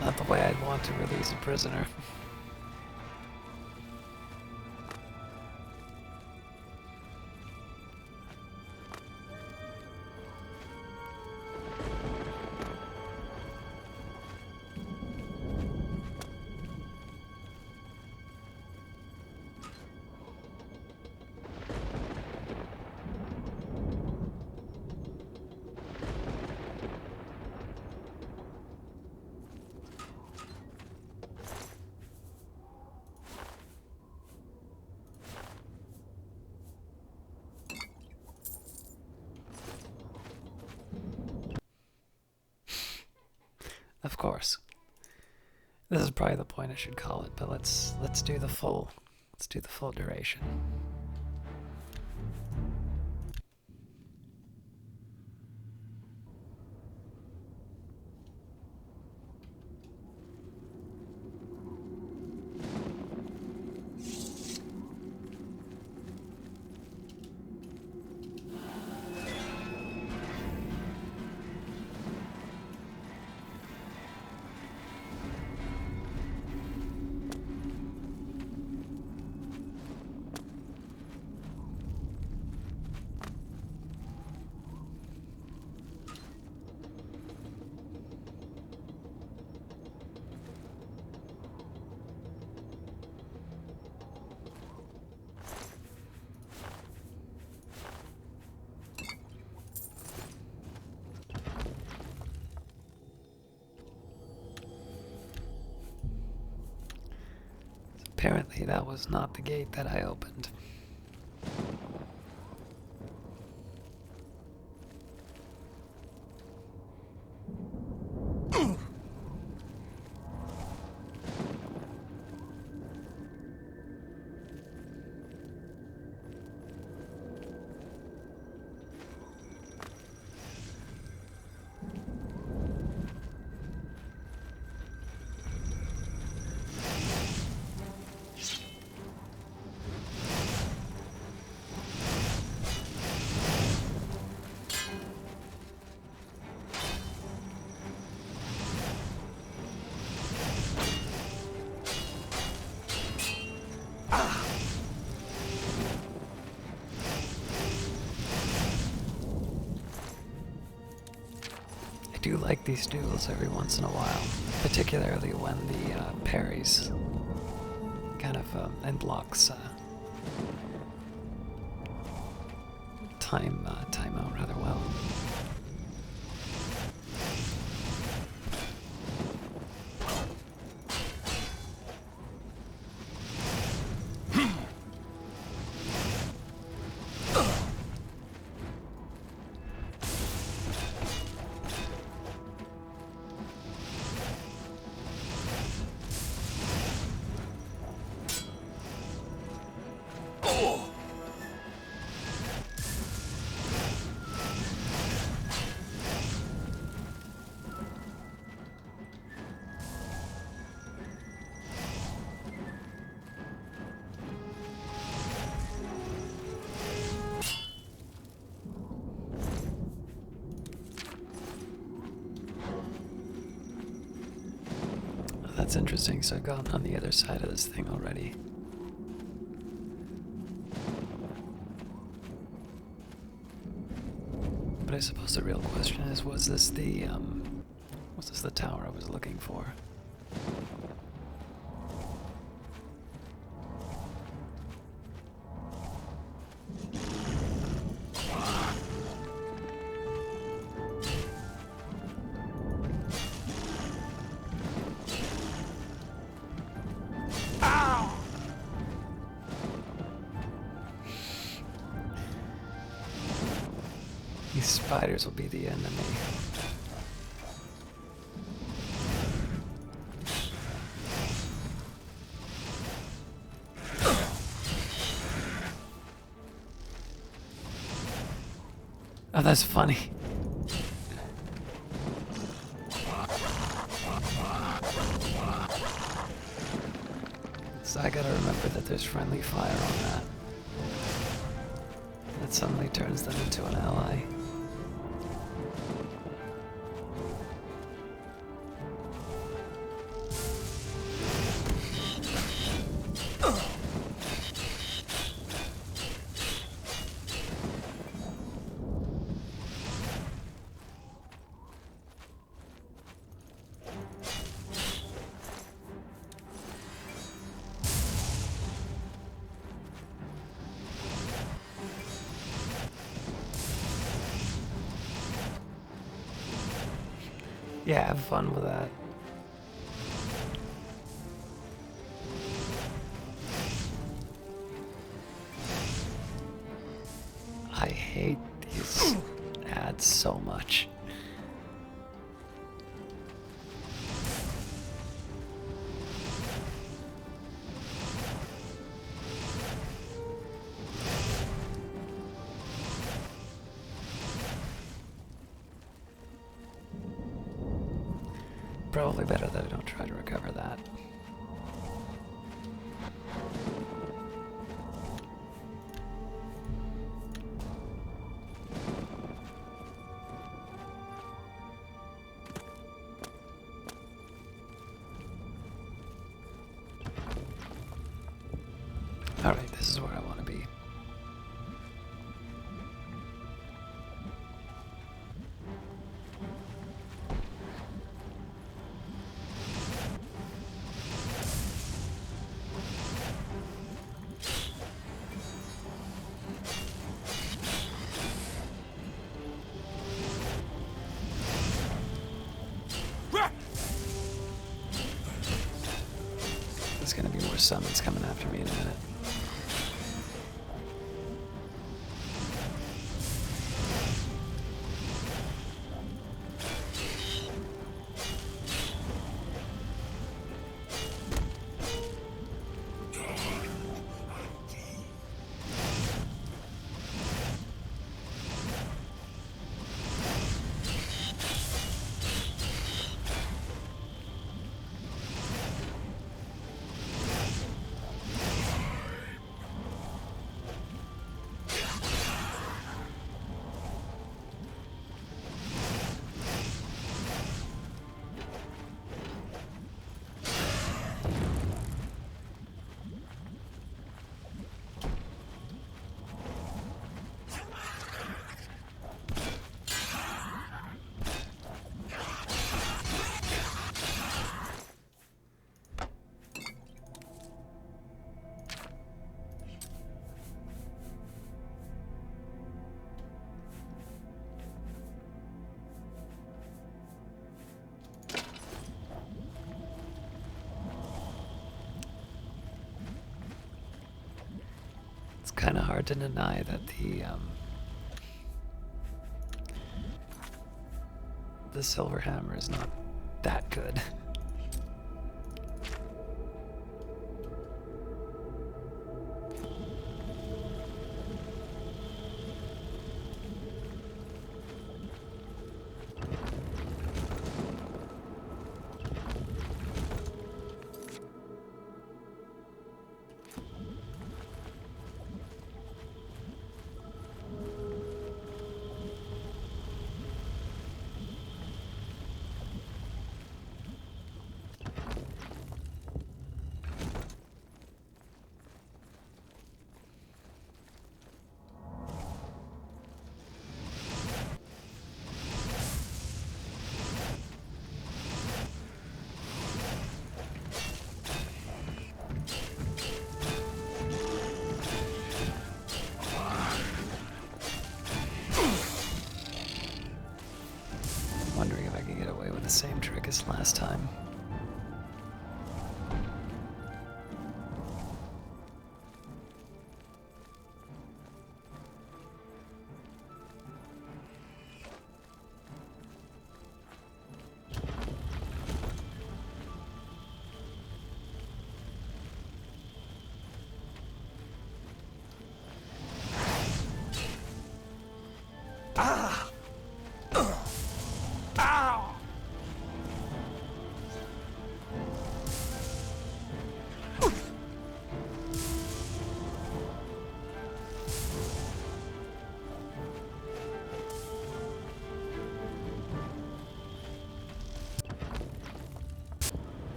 not the way I'd want to release a prisoner. course. This is probably the point I should call it, but let's do the full duration. Apparently that was not the gate that I opened. I do like these duels every once in a while, particularly when the parries kind of and blocks time out rather well. That's interesting, so I've gone on the other side of this thing already. But I suppose the real question is, was this the tower I was looking for? These spiders will be the enemy. Oh, that's funny. So I gotta remember that there's friendly fire on that. That suddenly turns them into an ally. Yeah, have fun with that. I hate these ads so much. Probably better that I don't try to recover that. Alright, this is where I want to be. There's gonna be more summons coming after me in a minute. It's kind of hard to deny that the silver hammer is not that good. Wondering if I can get away with the same trick as last time.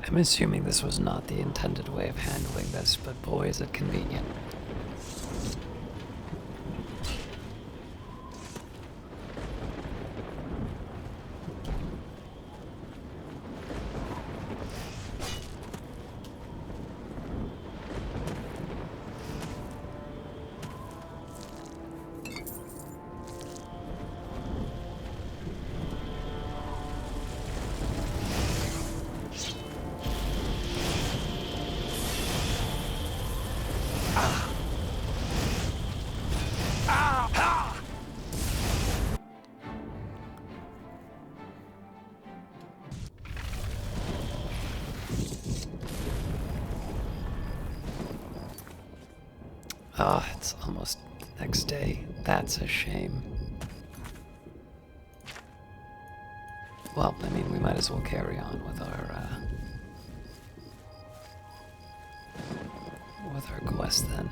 I'm assuming this was not the intended way of handling this, but boy is it convenient. Ah, it's almost the next day. That's a shame. Well, I mean, we might as well carry on with our quest then.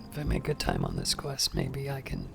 If I make good time on this quest, maybe I can...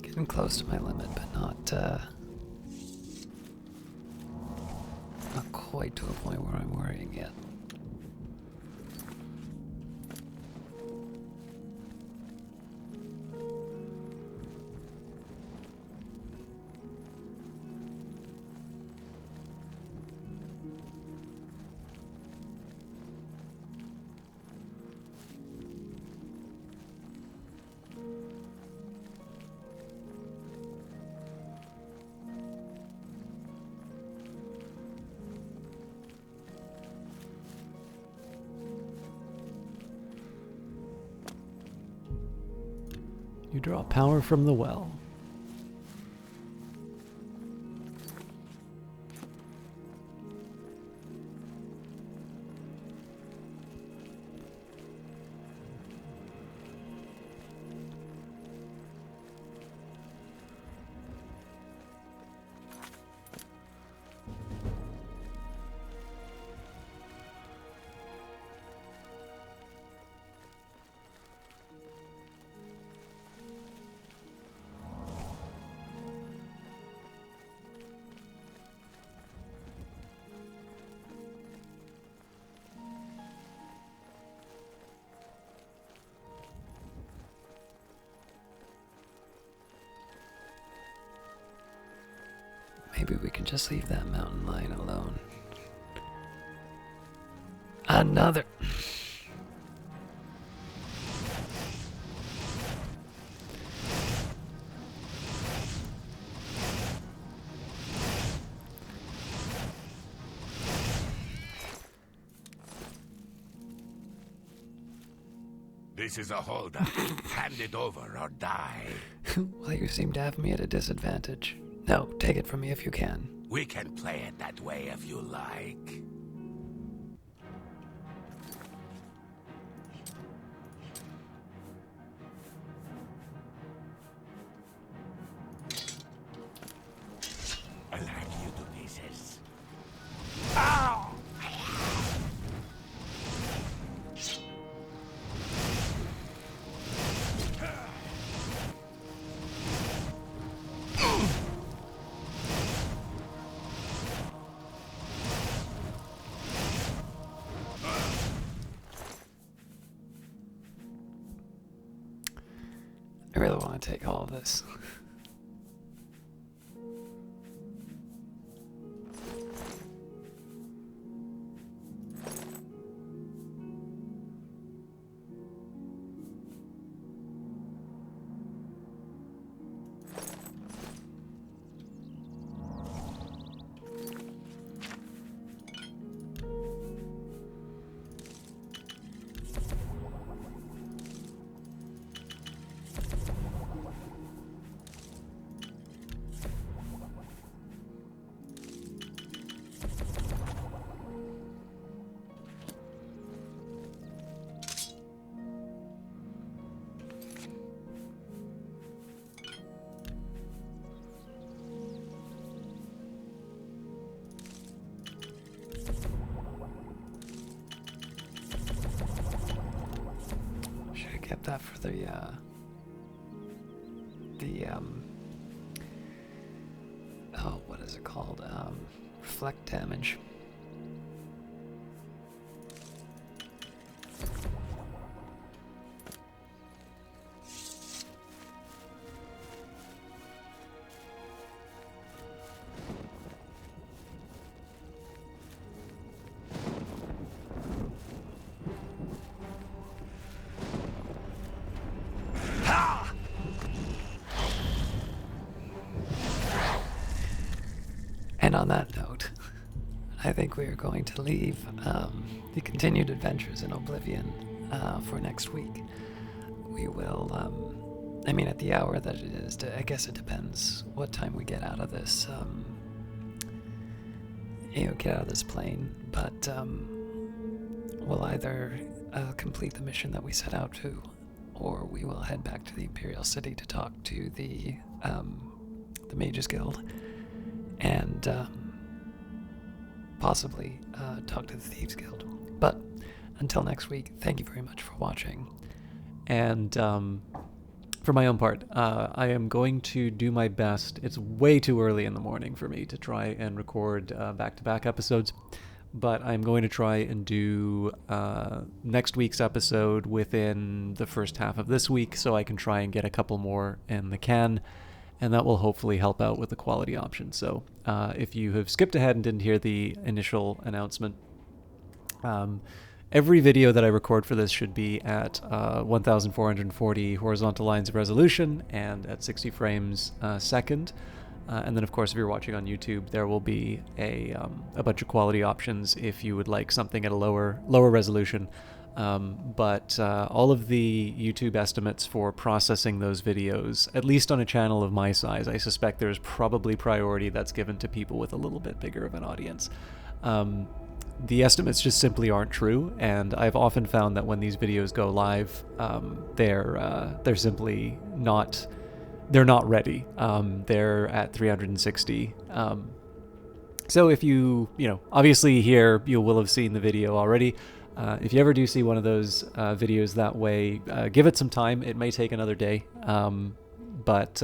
Getting close to my limit, but not quite to a point where I'm worrying yet. You draw power from the well. Maybe we can just leave that mountain lion alone. Another... This is a holdup. Hand it over or die. Well, you seem to have me at a disadvantage. No, take it from me if you can. We can play it that way if you like. I'll hack you to pieces. Ow! I really want to take all of this. kept that for the oh, what is it called? Reflect damage. And on that note, I think we are going to leave the continued adventures in Oblivion for next week. We will, I mean, at the hour that it is, I guess it depends what time we get out of this, get out of this plane, but we'll either complete the mission that we set out to, or we will head back to the Imperial City to talk to the Mages Guild, and possibly talk to the Thieves Guild. But until next week, thank you very much for watching. And for my own part, I am going to do my best. It's way too early in the morning for me to try and record back-to-back episodes, but I'm going to try and do next week's episode within the first half of this week, so I can try and get a couple more in the can, and that will hopefully help out with the quality option. So if you have skipped ahead and didn't hear the initial announcement, every video that I record for this should be at 1440 horizontal lines of resolution and at 60 frames a second. And then, of course, if you're watching on YouTube, there will be a bunch of quality options if you would like something at a lower resolution. But all of the YouTube estimates for processing those videos, at least on a channel of my size, I suspect there's probably priority that's given to people with a little bit bigger of an audience. The estimates just simply aren't true, and I've often found that when these videos go live, they're simply not. They're not ready. They're at 360. So if you obviously here you will have seen the video already. If you ever do see one of those videos that way, give it some time. It may take another day, but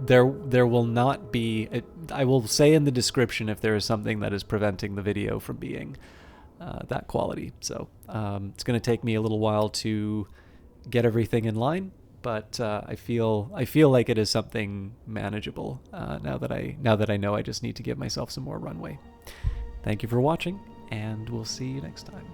there will not be. I will say in the description if there is something that is preventing the video from being that quality. So it's going to take me a little while to get everything in line, but I feel like it is something manageable now that I know I just need to give myself some more runway. Thank you for watching, and we'll see you next time.